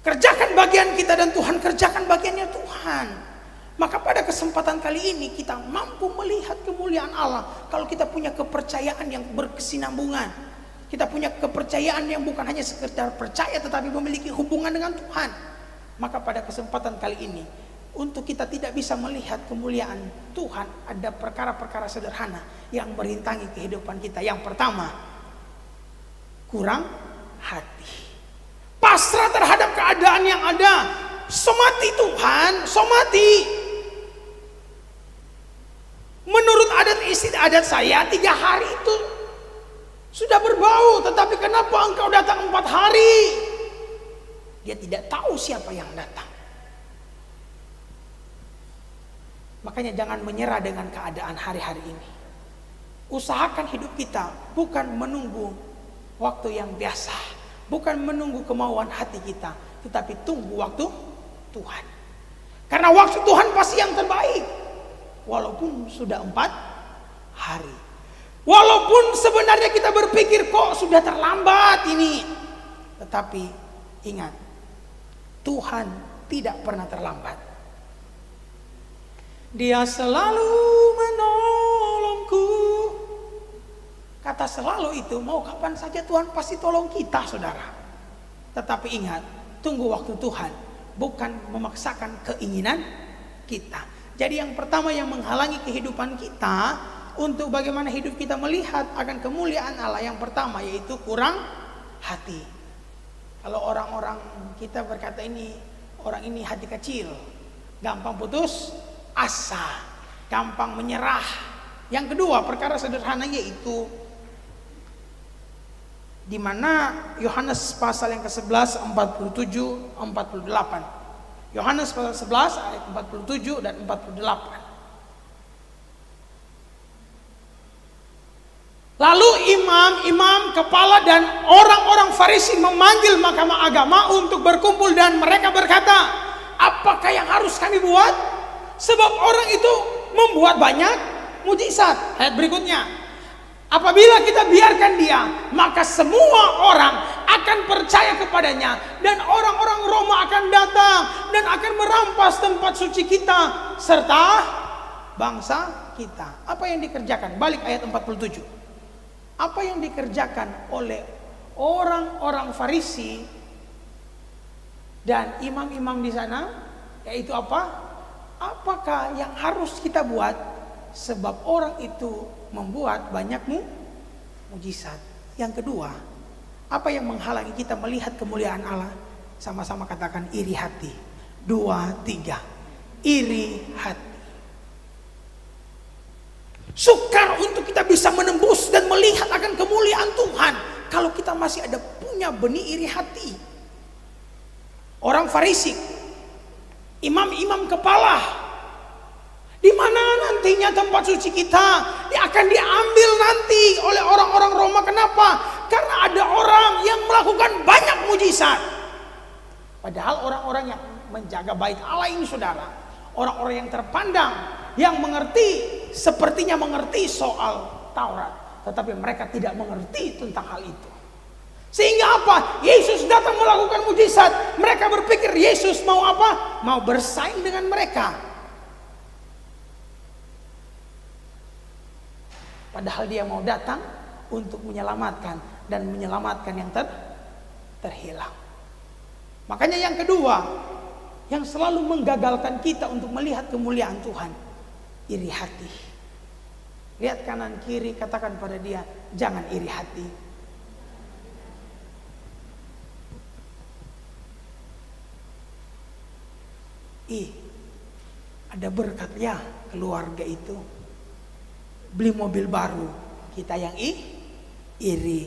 Kerjakan bagian kita dan Tuhan kerjakan bagiannya Tuhan. Maka pada kesempatan kali ini kita mampu melihat kemuliaan Allah kalau kita punya kepercayaan yang berkesinambungan. Kita punya kepercayaan yang bukan hanya sekedar percaya tetapi memiliki hubungan dengan Tuhan. Maka pada kesempatan kali ini, untuk kita tidak bisa melihat kemuliaan Tuhan, ada perkara-perkara sederhana yang merintangi kehidupan kita. Yang pertama, kurang hati. Pasrah terhadap keadaan yang ada. Somati Tuhan, somati. Menurut adat istiadat saya 3 hari itu sudah berbau, tetapi kenapa engkau datang 4 hari? Dia tidak tahu siapa yang datang. Makanya jangan menyerah dengan keadaan hari-hari ini. Usahakan hidup kita bukan menunggu waktu yang biasa, bukan menunggu kemauan hati kita, tetapi tunggu waktu Tuhan. Karena waktu Tuhan pasti yang terbaik. Walaupun sudah 4 hari. Walaupun sebenarnya kita berpikir kok sudah terlambat ini, tetapi Ingat, Tuhan tidak pernah terlambat. Dia selalu menolongku. Kata selalu itu mau kapan saja Tuhan pasti tolong kita, saudara. Tetapi ingat, tunggu waktu Tuhan, bukan memaksakan keinginan kita. Jadi yang pertama yang menghalangi kehidupan kita untuk bagaimana hidup kita melihat akan kemuliaan Allah, yang pertama yaitu kurang hati. Kalau orang-orang kita berkata orang ini hati kecil, gampang putus asa, gampang menyerah. Yang kedua, perkara sederhana yaitu di mana Yohanes pasal yang ke-11 47 48. Yohanes pasal 11 ayat 47 dan 48. Lalu imam-imam kepala dan orang-orang Farisi memanggil mahkamah agama untuk berkumpul dan mereka berkata, apakah yang harus kami buat? Sebab orang itu membuat banyak mujizat. Ayat berikutnya, apabila kita biarkan dia, maka semua orang akan percaya kepadanya dan orang-orang Roma akan datang dan akan merampas tempat suci kita serta bangsa kita. Apa yang dikerjakan? Balik ayat 47. Apa yang dikerjakan oleh orang-orang Farisi dan imam-imam di sana? Yaitu apa? Apakah yang harus kita buat? Sebab orang itu membuat banyak mujizat. Yang kedua, apa yang menghalangi kita melihat kemuliaan Allah? Sama-sama katakan iri hati. 2, 3. Iri hati. Sukar untuk kita bisa menembus dan melihat akan kemuliaan Tuhan kalau kita masih ada punya benih iri hati. Orang Farisi, imam-imam kepala, di mana nantinya tempat suci kita akan diambil nanti oleh orang-orang Roma. Kenapa? Karena ada orang yang melakukan banyak mujizat. Padahal orang-orang yang menjaga bait Allah ini, saudara, orang-orang yang terpandang, yang mengerti, sepertinya mengerti soal Taurat, tetapi mereka tidak mengerti tentang hal itu. Sehingga apa? Yesus datang melakukan mujizat. Mereka berpikir Yesus mau apa? Mau bersaing dengan mereka. Padahal dia mau datang untuk menyelamatkan dan menyelamatkan yang terhilang. Makanya yang kedua, yang selalu menggagalkan kita untuk melihat kemuliaan Tuhan, iri hati. Lihat kanan kiri, katakan pada dia, jangan iri hati. Ada berkat ya keluarga itu, beli mobil baru, kita yang iri.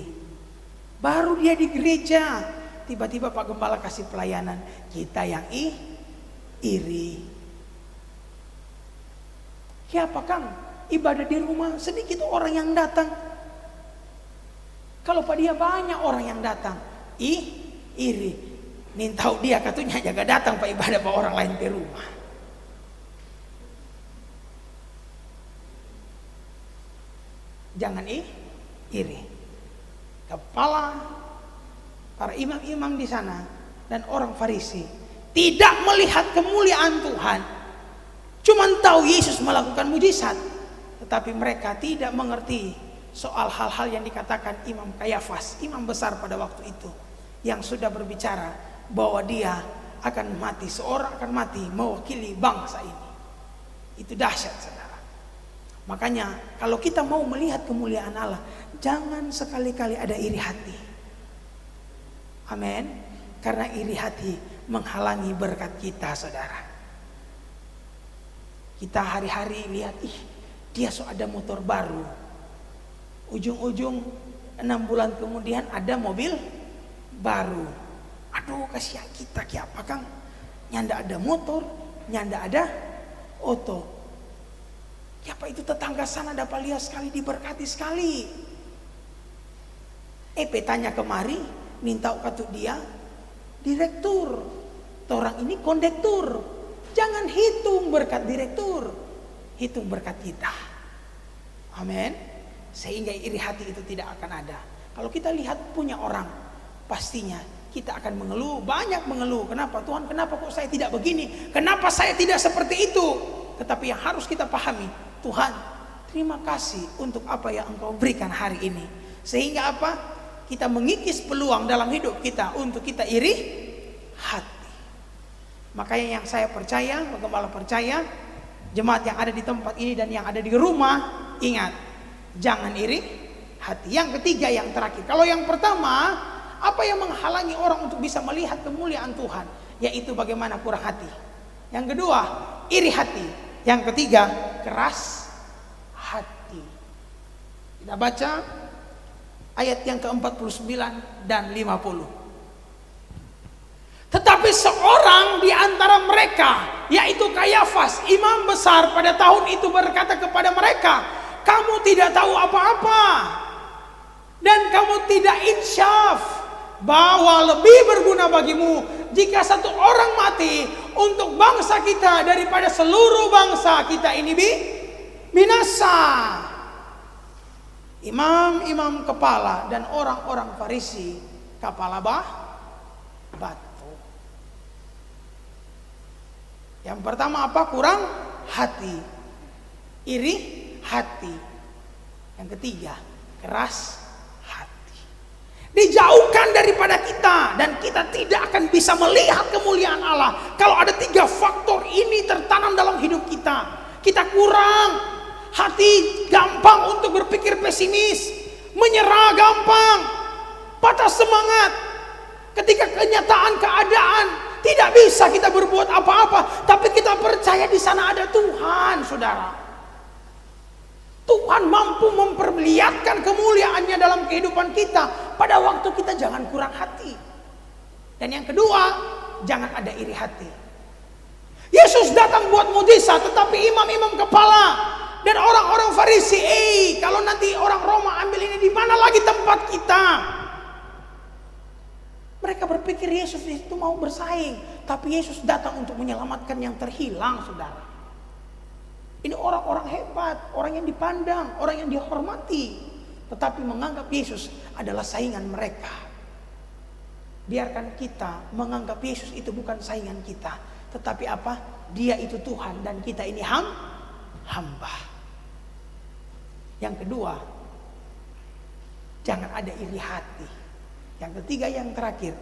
Baru dia di gereja, tiba-tiba Pak Gembala kasih pelayanan, kita yang iri. Siapa Kang? Ibadah di rumah sedikit orang yang datang. Kalau Pak dia banyak orang yang datang, iri. Nin tahu dia katanya jaga datang Pak ibadah Pak orang lain ke rumah. Jangan iri. Kepala para imam-imam di sana dan orang Farisi tidak melihat kemuliaan Tuhan, cuman tahu Yesus melakukan mujizat, tetapi mereka tidak mengerti soal hal-hal yang dikatakan Imam Kayafas, imam besar pada waktu itu, yang sudah berbicara bahwa dia akan mati, seorang akan mati mewakili bangsa ini. Itu dahsyat, saudara. Makanya kalau kita mau melihat kemuliaan Allah, jangan sekali-kali ada iri hati. Amin. Karena iri hati menghalangi berkat kita, saudara. Kita hari-hari lihat, dia so ada motor baru. Ujung-ujung 6 bulan kemudian ada mobil baru. Aduh, kasihan kita kiapa Kang. Nyanda ada motor, nyanda ada oto. Kiapa itu tetangga sana dapat lihat sekali, diberkati sekali. Petanya kemari, minta katu dia direktur. Orang ini kondektur. Jangan hitung berkat direktur, hitung berkat kita. Amin. Sehingga iri hati itu tidak akan ada. Kalau kita lihat punya orang, pastinya kita akan mengeluh, banyak mengeluh. Kenapa Tuhan, kenapa kok saya tidak begini? Kenapa saya tidak seperti itu? Tetapi yang harus kita pahami, Tuhan, terima kasih untuk apa yang Engkau berikan hari ini. Sehingga apa? Kita mengikis peluang dalam hidup kita untuk kita iri hati. Makanya yang saya percaya, Gembala percaya, jemaat yang ada di tempat ini dan yang ada di rumah, ingat, jangan iri hati. Yang ketiga, yang terakhir. Kalau yang pertama, apa yang menghalangi orang untuk bisa melihat kemuliaan Tuhan? Yaitu bagaimana kurang hati. Yang kedua, iri hati. Yang ketiga, keras hati. Kita baca ayat yang ke-49 dan 50. Tetapi seorang di antara mereka, yaitu Kayafas, imam besar pada tahun itu, berkata kepada mereka, kamu tidak tahu apa-apa dan kamu tidak insyaf bahwa lebih berguna bagimu jika satu orang mati untuk bangsa kita daripada seluruh bangsa kita ini binasa. Imam-imam kepala dan orang-orang Farisi kepala batu. Yang pertama apa? Kurang hati, iri hati. Yang ketiga, keras hati. Dijauhkan daripada kita dan kita tidak akan bisa melihat kemuliaan Allah kalau ada 3 faktor ini tertanam dalam hidup kita. Kita kurang hati, gampang untuk berpikir pesimis, menyerah gampang, patah semangat ketika kenyataan keadaan tidak bisa kita berbuat apa-apa, tapi kita percaya di sana ada Tuhan, saudara. Tuhan mampu memperlihatkan kemuliaannya dalam kehidupan kita. Pada waktu kita jangan kurang hati. Dan yang kedua, jangan ada iri hati. Yesus datang buat mujizat, tetapi imam-imam kepala dan orang-orang Farisi, kalau nanti orang Roma ambil ini, di mana lagi tempat kita? Mereka berpikir Yesus itu mau bersaing, tapi Yesus datang untuk menyelamatkan yang terhilang, saudara. Ini orang-orang hebat, orang yang dipandang, orang yang dihormati, tetapi menganggap Yesus adalah saingan mereka. Biarkan kita menganggap Yesus itu bukan saingan kita, tetapi apa? Dia itu Tuhan dan kita ini hamba. Yang kedua, jangan ada iri hati. Yang ketiga, yang terakhir,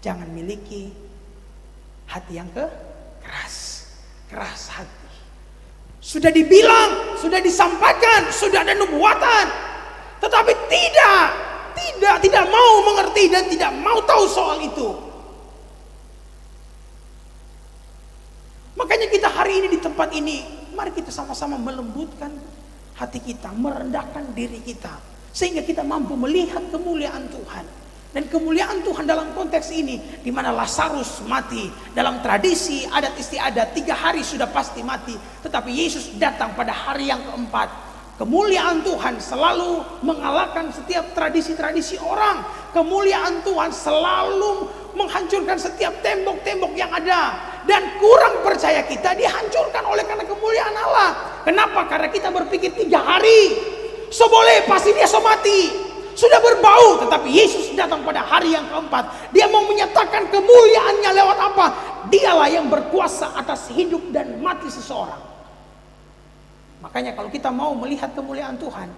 jangan miliki hati yang keras hati. Sudah dibilang, sudah disampaikan, sudah ada nubuatan, tetapi tidak mau mengerti dan tidak mau tahu soal itu. Makanya kita hari ini di tempat ini, mari kita sama-sama melembutkan hati kita, merendahkan diri kita, sehingga kita mampu melihat kemuliaan Tuhan. Dan kemuliaan Tuhan dalam konteks ini, di mana Lazarus mati, dalam tradisi adat istiadat 3 hari sudah pasti mati, tetapi Yesus datang pada hari yang keempat. Kemuliaan Tuhan selalu mengalahkan setiap tradisi-tradisi orang. Kemuliaan Tuhan selalu menghancurkan setiap tembok-tembok yang ada. Dan kurang percaya kita dihancurkan oleh karena kemuliaan Allah. Kenapa? Karena kita berpikir 3 hari so boleh, pasti dia so mati, sudah berbau. Tetapi Yesus datang pada hari yang keempat. Dia mau menyatakan kemuliaannya lewat apa? Dialah yang berkuasa atas hidup dan mati seseorang. Makanya kalau kita mau melihat kemuliaan Tuhan,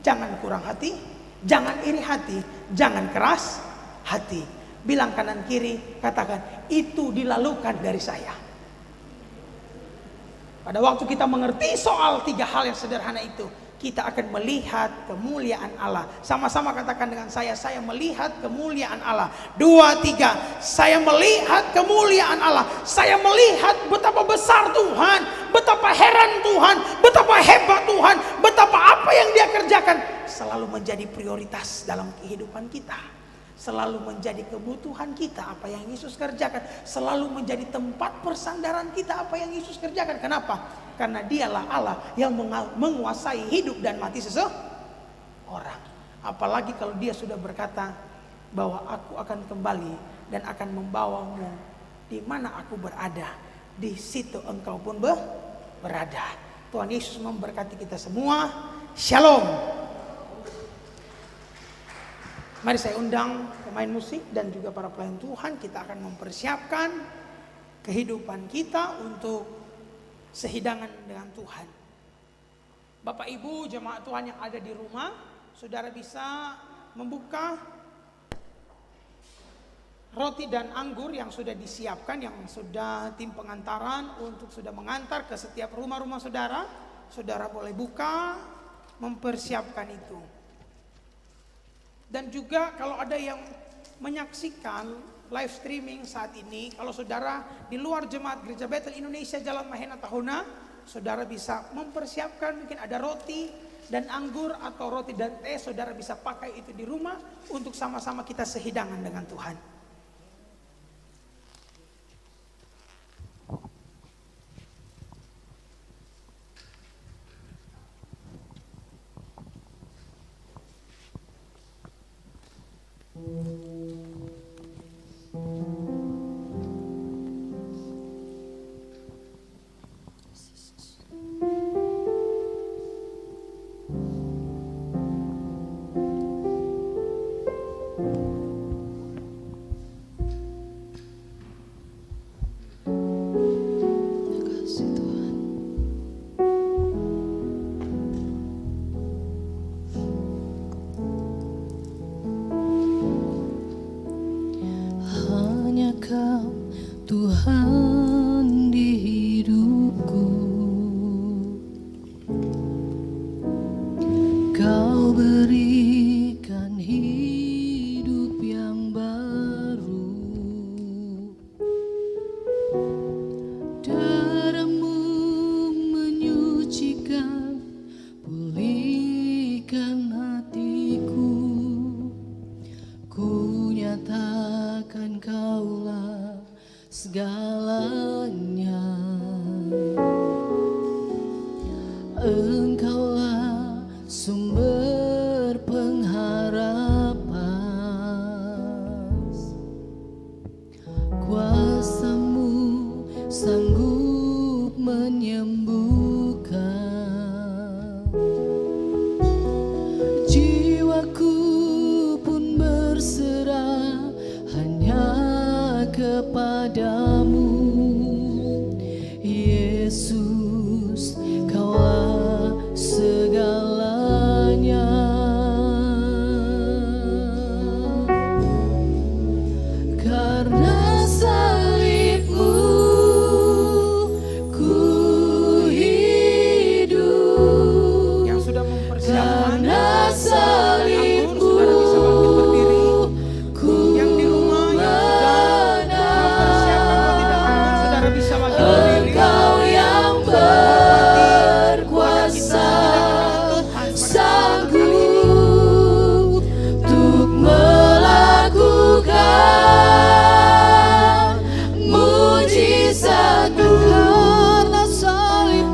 jangan kurang hati, jangan iri hati, jangan keras hati. Bilang kanan kiri, katakan, itu dilalukan dari saya. Pada waktu kita mengerti soal 3 hal yang sederhana itu, kita akan melihat kemuliaan Allah. Sama-sama katakan dengan saya melihat kemuliaan Allah. 2, 3, saya melihat kemuliaan Allah. Saya melihat betapa besar Tuhan, betapa heran Tuhan, betapa hebat Tuhan, betapa apa yang Dia kerjakan selalu menjadi prioritas dalam kehidupan kita. Selalu menjadi kebutuhan kita apa yang Yesus kerjakan. Selalu menjadi tempat persandaran kita apa yang Yesus kerjakan. Kenapa? Karena Dialah Allah yang menguasai hidup dan mati seseorang. Apalagi kalau Dia sudah berkata bahwa aku akan kembali dan akan membawamu di mana aku berada, di situ engkau pun berada. Tuhan Yesus memberkati kita semua. Shalom. Mari saya undang pemain musik dan juga para pelayan Tuhan. Kita akan mempersiapkan kehidupan kita untuk sehidangan dengan Tuhan. Bapak Ibu jemaat Tuhan yang ada di rumah, saudara bisa membuka roti dan anggur yang sudah disiapkan, yang sudah tim pengantaran untuk sudah mengantar ke setiap rumah-rumah saudara. Saudara boleh buka, mempersiapkan itu. Dan juga kalau ada yang menyaksikan live streaming saat ini, kalau saudara di luar jemaat Gereja Betel Indonesia Jalan Mahena Tahuna, saudara bisa mempersiapkan, mungkin ada roti dan anggur atau roti dan teh, saudara bisa pakai itu di rumah untuk sama-sama kita sehidangan dengan Tuhan. Tuhan di hidupku, Kau berikan hidup yang baru. Darah-Mu menyucikan, pulihkan hatiku. Ku nyatakan Kaulah segalanya. Engkaulah sumber pengharapan. Kuasa-Mu sanggup menyembuhkan. Jiwaku pun berserah hanya kepadamu, Yesus, Kaulah segalanya. Karena salib-Mu ku hidup. Yang sudah mempersiapkan Karena salib-Mu saudara bisa bangkit berdiri. Yang di rumah yang sudah mempersiapkan roti dan anggur, saudara bisa bangkit berdiri. Engkau yang berkuasa, sanggup untuk melakukan mujizat-Mu.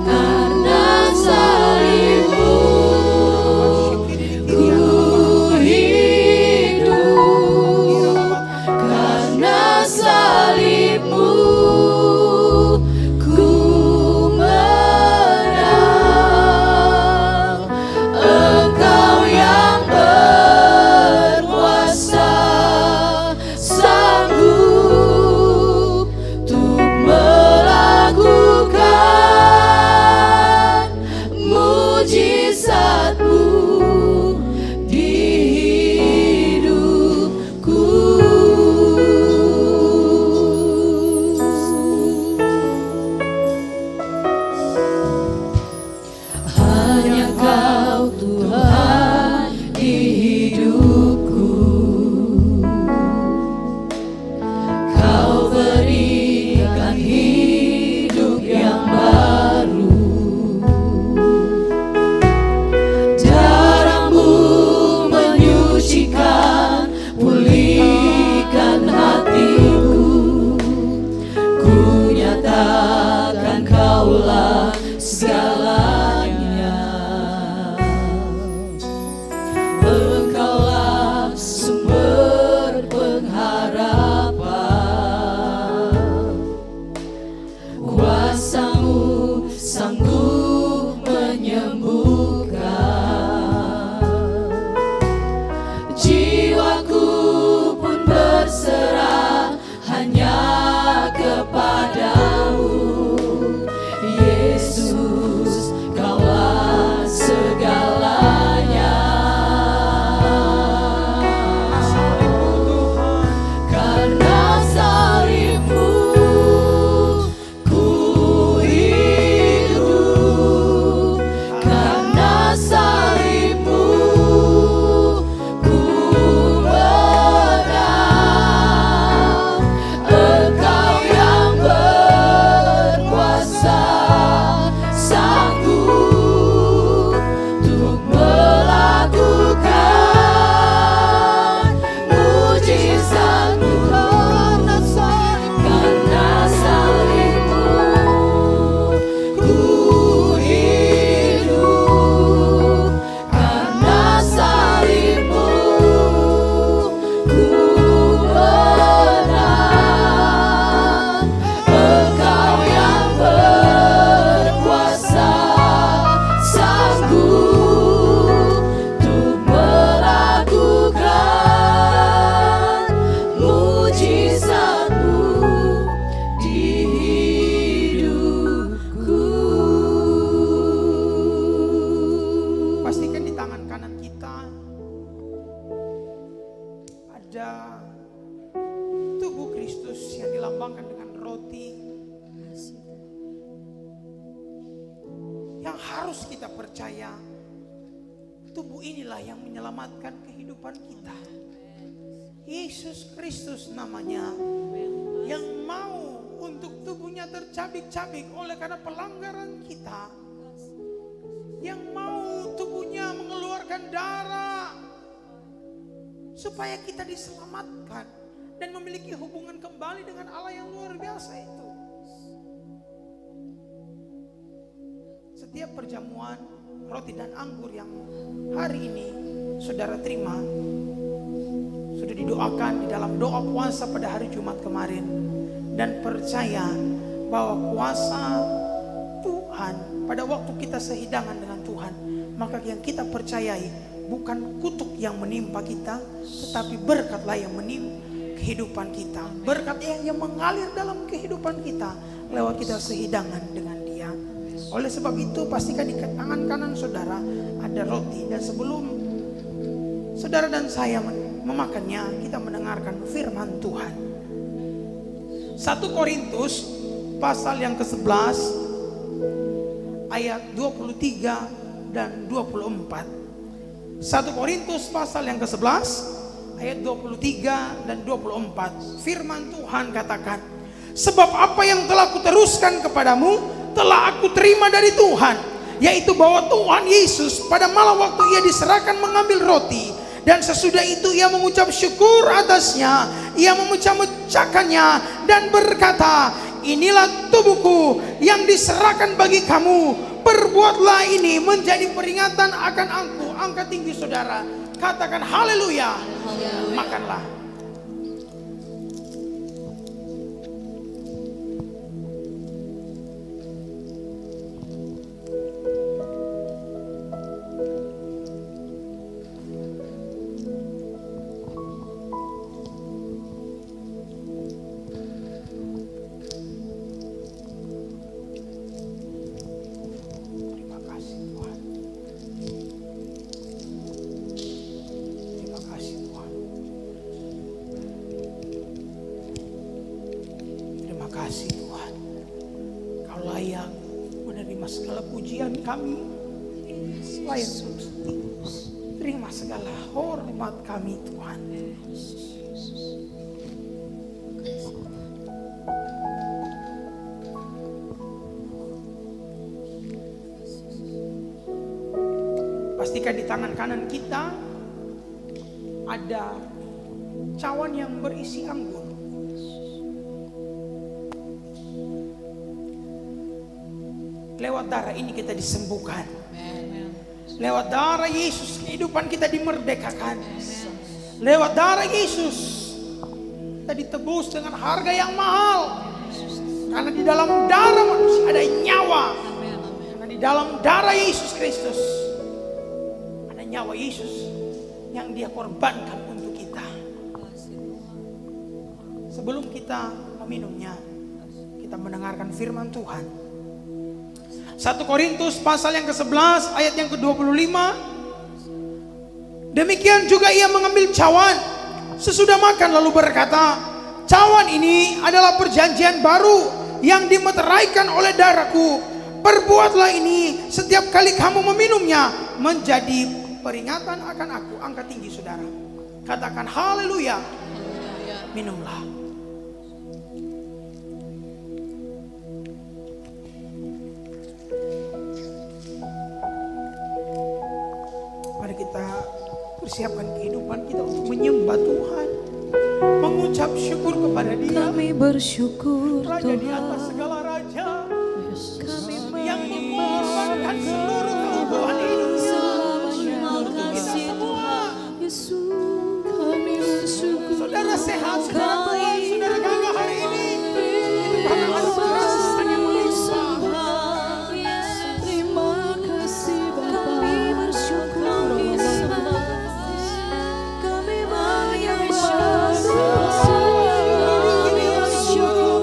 Karena salib-Mu ku hidup. Karena salib-Mu ku menang. Engkau yang berkuasa, sanggup untuk melakukan mujizat-Mu di hidupku. Hanya Kau Tuhan di hidupku. Kau berikan hidup yang baru. Darah-Mu menyucikan, pulihkan hatiku. Ku nyatakan Kaulah segalanya. Engkaulah sumber pengharapan. Kuasa-Mu sanggup menyembuhkan. Jiwaku yang harus kita percaya, tubuh inilah yang menyelamatkan kehidupan kita. Yesus Kristus namanya, yang mau untuk tubuhnya tercabik-cabik oleh karena pelanggaran kita, yang mau tubuhnya mengeluarkan darah supaya kita diselamatkan dan memiliki hubungan kembali dengan Allah yang luar biasa itu. Setiap perjamuan roti dan anggur yang hari ini saudara terima sudah didoakan di dalam doa puasa pada hari Jumat kemarin, dan percaya bahwa kuasa Tuhan pada waktu kita sehidangan dengan Tuhan, maka yang kita percayai bukan kutuk yang menimpa kita, tetapi berkatlah yang menimpa kehidupan kita, berkat yang mengalir dalam kehidupan kita lewat kita sehidangan dengan Dia. Oleh sebab itu pastikan di tangan kanan saudara ada roti, dan sebelum saudara dan saya memakannya, kita mendengarkan firman Tuhan. 1 Korintus pasal yang ke-11 ayat 23 dan 24. 1 Korintus pasal yang ke-11 ayat 23 dan 24. Firman Tuhan katakan, sebab apa yang telah kuteruskan kepadamu telah aku terima dari Tuhan, yaitu bahwa Tuhan Yesus pada malam waktu ia diserahkan mengambil roti, dan sesudah itu ia mengucap syukur atasnya, ia memecah-mecahkannya dan berkata, inilah tubuhku yang diserahkan bagi kamu, perbuatlah ini menjadi peringatan akan aku. Angkat tinggi saudara, katakan haleluya. Makanlah. Kami layak terima segala hormat kami Tuhan. Pastikan di tangan kanan kita ada cawan yang berisi anggur. Lewat darah ini kita disembuhkan. Lewat darah Yesus kehidupan kita dimerdekakan. Lewat darah Yesus kita ditebus dengan harga yang mahal. Karena di dalam darah manusia ada nyawa. Karena di dalam darah Yesus Kristus ada nyawa Yesus yang Dia korbankan untuk kita. Sebelum kita meminumnya, kita mendengarkan firman Tuhan. 1 Korintus pasal yang ke-11 ayat yang ke-25. Demikian juga ia mengambil cawan sesudah makan lalu berkata, cawan ini adalah perjanjian baru yang dimeteraikan oleh darahku. Perbuatlah ini setiap kali kamu meminumnya menjadi peringatan akan aku. Angkat tinggi saudara, katakan haleluya. Minumlah. Mari kita persiapkan kehidupan kita untuk menyembah Tuhan, mengucap syukur kepada Dia. Kami bersyukur Raja di atas segala raja, yang mengorbankan seluruh kehidupan hidupnya untuk kita semua. Kami bersyukur. Saudara sehat, saudara kuat, saudara gagah hari ini, itu karena anugerah Tuhan yang melimpah. Terima kasih Bapa. Kami bersyukur. Kami menyembah. Kami bersyukur.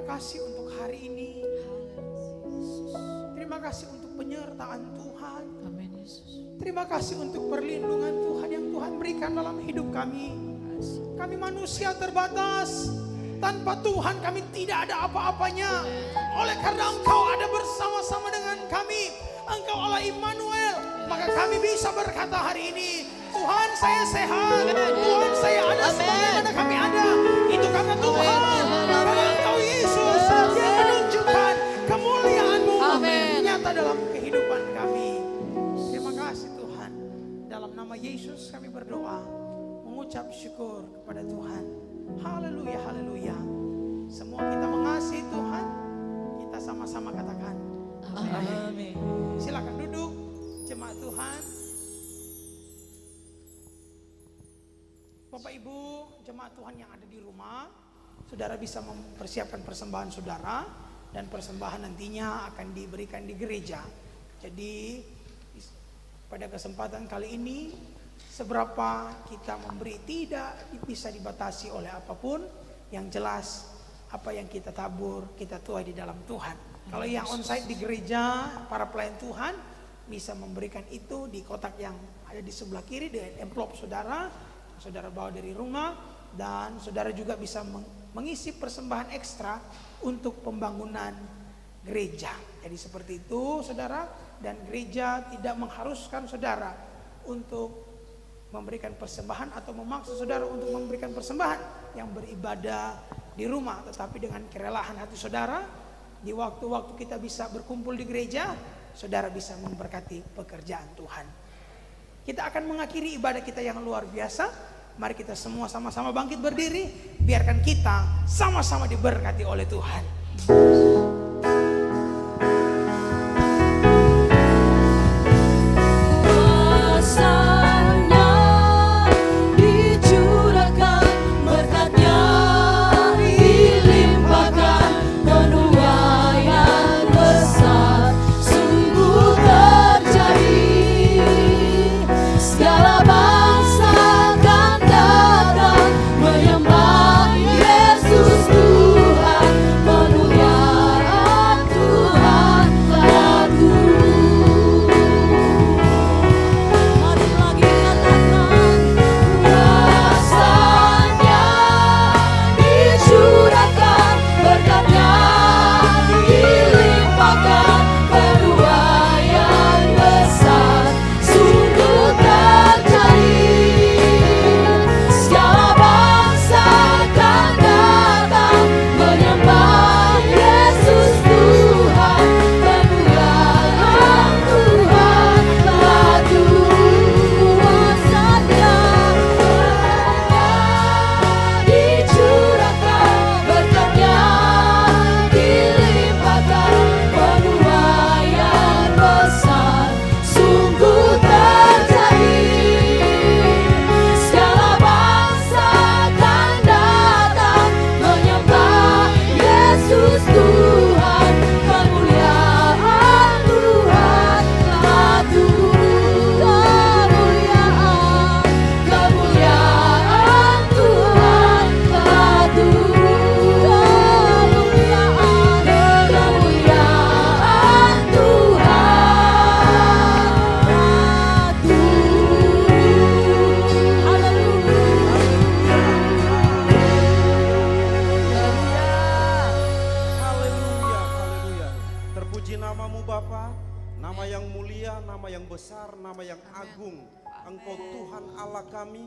Terima kasih untuk hari ini. Terima kasih untuk penyertaan Tuhan. Amin Yesus. Terima kasih untuk perlindungan Tuhan yang Tuhan berikan dalam hidup kami. Kami manusia terbatas. Tanpa Tuhan kami tidak ada apa-apanya. Oleh karena Engkau ada bersama-sama dengan kami, Engkau Allah Immanuel, maka kami bisa berkata hari ini, Tuhan saya sehat, Tuhan saya ada sebagaimana kami ada. Itu karena Tuhan, karena Engkau Yesus yang menunjukkan kemuliaan-Mu nyata dalam kehidupan kami. Terima kasih Tuhan. Dalam nama Yesus kami berdoa, mengucap syukur kepada Tuhan. Haleluya, haleluya. Semua kita mengasihi Tuhan. Kita sama-sama katakan amin. Silakan duduk jemaat Tuhan. Bapak Ibu jemaat Tuhan yang ada di rumah, saudara bisa mempersiapkan persembahan saudara, dan persembahan nantinya akan diberikan di gereja. Jadi pada kesempatan kali ini, seberapa kita memberi tidak bisa dibatasi oleh apapun. Yang jelas apa yang kita tabur, kita tuai di dalam Tuhan. Kalau yang onsite di gereja, para pelayan Tuhan bisa memberikan itu di kotak yang ada di sebelah kiri dengan amplop saudara bawa dari rumah. Dan saudara juga bisa mengisi persembahan ekstra untuk pembangunan gereja. Jadi seperti itu saudara. Dan gereja tidak mengharuskan saudara untuk memberikan persembahan atau memaksa saudara untuk memberikan persembahan yang beribadah di rumah, tetapi dengan kerelaan hati saudara, di waktu-waktu kita bisa berkumpul di gereja, saudara bisa memberkati pekerjaan Tuhan. Kita akan mengakhiri ibadah kita yang luar biasa. Mari kita semua sama-sama bangkit berdiri, biarkan kita sama-sama diberkati oleh Tuhan. Engkau Tuhan Allah kami,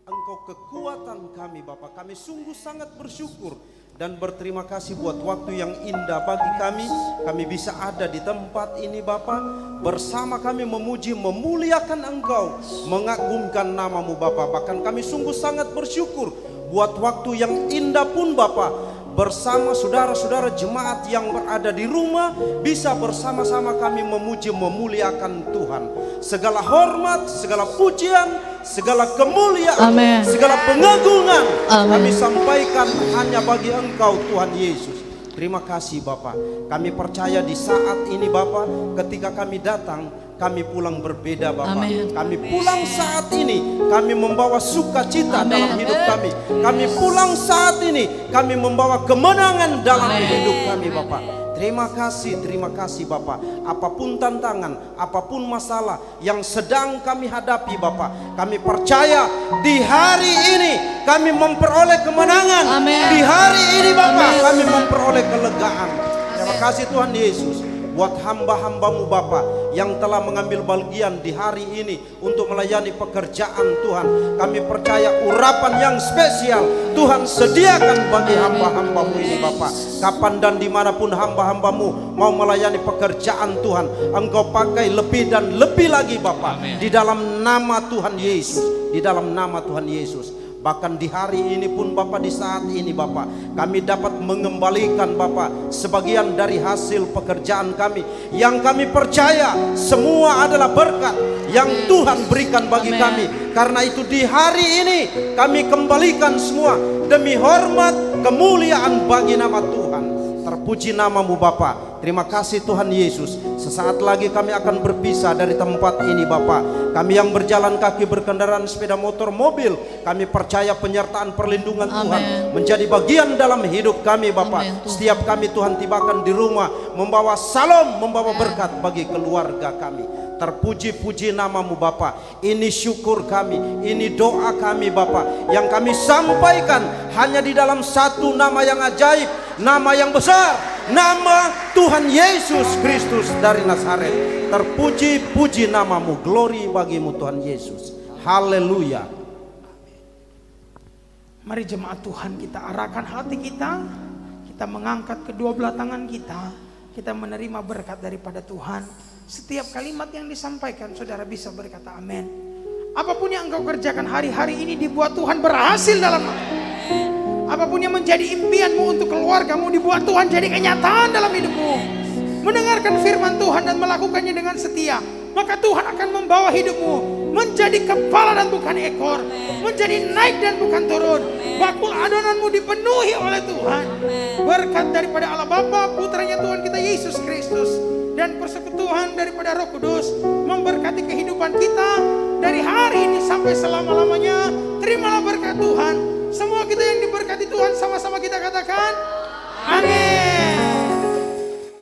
Engkau kekuatan kami Bapa. Kami sungguh sangat bersyukur dan berterima kasih buat waktu yang indah bagi kami. Kami bisa ada di tempat ini Bapa, bersama kami memuji, memuliakan Engkau, mengagungkan namamu Bapa. Bahkan kami sungguh sangat bersyukur buat waktu yang indah pun Bapa, bersama saudara-saudara jemaat yang berada di rumah, bisa bersama-sama kami memuji, memuliakan Tuhan. Segala hormat, segala pujian, segala kemuliaan, Amen. segala pengagungan Amen. kami sampaikan hanya bagi Engkau Tuhan Yesus. Terima kasih Bapa. Kami percaya di saat ini Bapa, ketika kami datang kami pulang berbeda Bapak. Amin. Kami pulang saat ini, kami membawa sukacita dalam hidup kami. Kami pulang saat ini, kami membawa kemenangan dalam hidup kami Bapak. Terima kasih Bapak. Apapun tantangan, apapun masalah yang sedang kami hadapi Bapak, kami percaya di hari ini kami memperoleh kemenangan. Amin. Di hari ini Bapak, kami memperoleh kelegaan. Terima kasih Tuhan Yesus buat hamba-hambamu Bapak yang telah mengambil bagian di hari ini untuk melayani pekerjaan Tuhan. Kami percaya urapan yang spesial Tuhan sediakan bagi hamba-hambamu ini Bapak. Kapan dan dimanapun hamba-hambamu mau melayani pekerjaan Tuhan, Engkau pakai lebih dan lebih lagi Bapak. Di dalam nama Tuhan Yesus, di dalam nama Tuhan Yesus. Bahkan di hari ini pun Bapak, di saat ini Bapak, kami dapat mengembalikan Bapak sebagian dari hasil pekerjaan kami yang kami percaya semua adalah berkat yang Tuhan berikan bagi kami. Karena itu di hari ini kami kembalikan semua demi hormat kemuliaan bagi nama Tuhan. Terpuji namamu Bapak. Terima kasih Tuhan Yesus. Sesaat lagi kami akan berpisah dari tempat ini Bapak. Kami yang berjalan kaki, berkendaraan sepeda motor, mobil, kami percaya penyertaan perlindungan Tuhan menjadi bagian dalam hidup kami Bapak. Setiap kami Tuhan tibakan di rumah, membawa salam, membawa berkat bagi keluarga kami. Terpuji-puji namamu Bapak. Ini syukur kami, ini doa kami Bapak, yang kami sampaikan hanya di dalam satu nama yang ajaib, nama yang besar, nama Tuhan Yesus Kristus dari Nazaret. Terpuji-puji namamu, glory bagimu Tuhan Yesus. Haleluya. Mari jemaat Tuhan, kita arahkan hati kita, kita mengangkat kedua belah tangan kita menerima berkat daripada Tuhan. Setiap kalimat yang disampaikan saudara bisa berkata amin. Apapun yang engkau kerjakan hari-hari ini dibuat Tuhan berhasil dalam apapun yang menjadi impianmu untuk keluargamu dibuat Tuhan jadi kenyataan dalam hidupmu. Mendengarkan firman Tuhan dan melakukannya dengan setia, maka Tuhan akan membawa hidupmu menjadi kepala dan bukan ekor, menjadi naik dan bukan turun. Bakul adonanmu dipenuhi oleh Tuhan. Berkat daripada Allah Bapa, Putranya Tuhan kita Yesus Kristus, dan persekutuan daripada Roh Kudus memberkati kehidupan kita dari hari ini sampai selama-lamanya. Terimalah berkat Tuhan. Semua kita yang diberkati Tuhan, sama-sama kita katakan amin.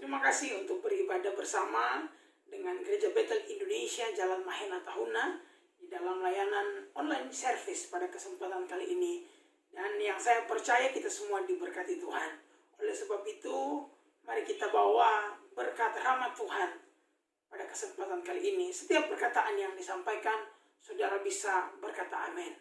Terima kasih untuk beribadah bersama dengan Gereja Bethel Indonesia Jalan Mahena Tahuna di dalam layanan online service pada kesempatan kali ini. Dan yang saya percaya kita semua diberkati Tuhan. Oleh sebab itu, mari kita bawa berkat rahmat Tuhan pada kesempatan kali ini. Setiap perkataan yang disampaikan, saudara bisa berkata amin.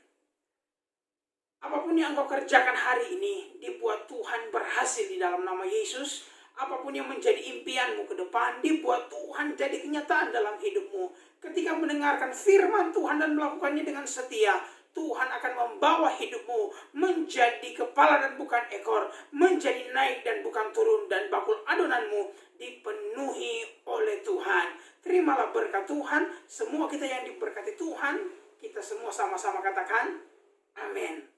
Apapun yang engkau kerjakan hari ini, dibuat Tuhan berhasil di dalam nama Yesus. Apapun yang menjadi impianmu ke depan, dibuat Tuhan jadi kenyataan dalam hidupmu. Ketika mendengarkan firman Tuhan dan melakukannya dengan setia, Tuhan akan membawa hidupmu menjadi kepala dan bukan ekor, menjadi naik dan bukan turun, dan bakul adonanmu dipenuhi oleh Tuhan. Terimalah berkat Tuhan. Semua kita yang diberkati Tuhan, kita semua sama-sama katakan amin.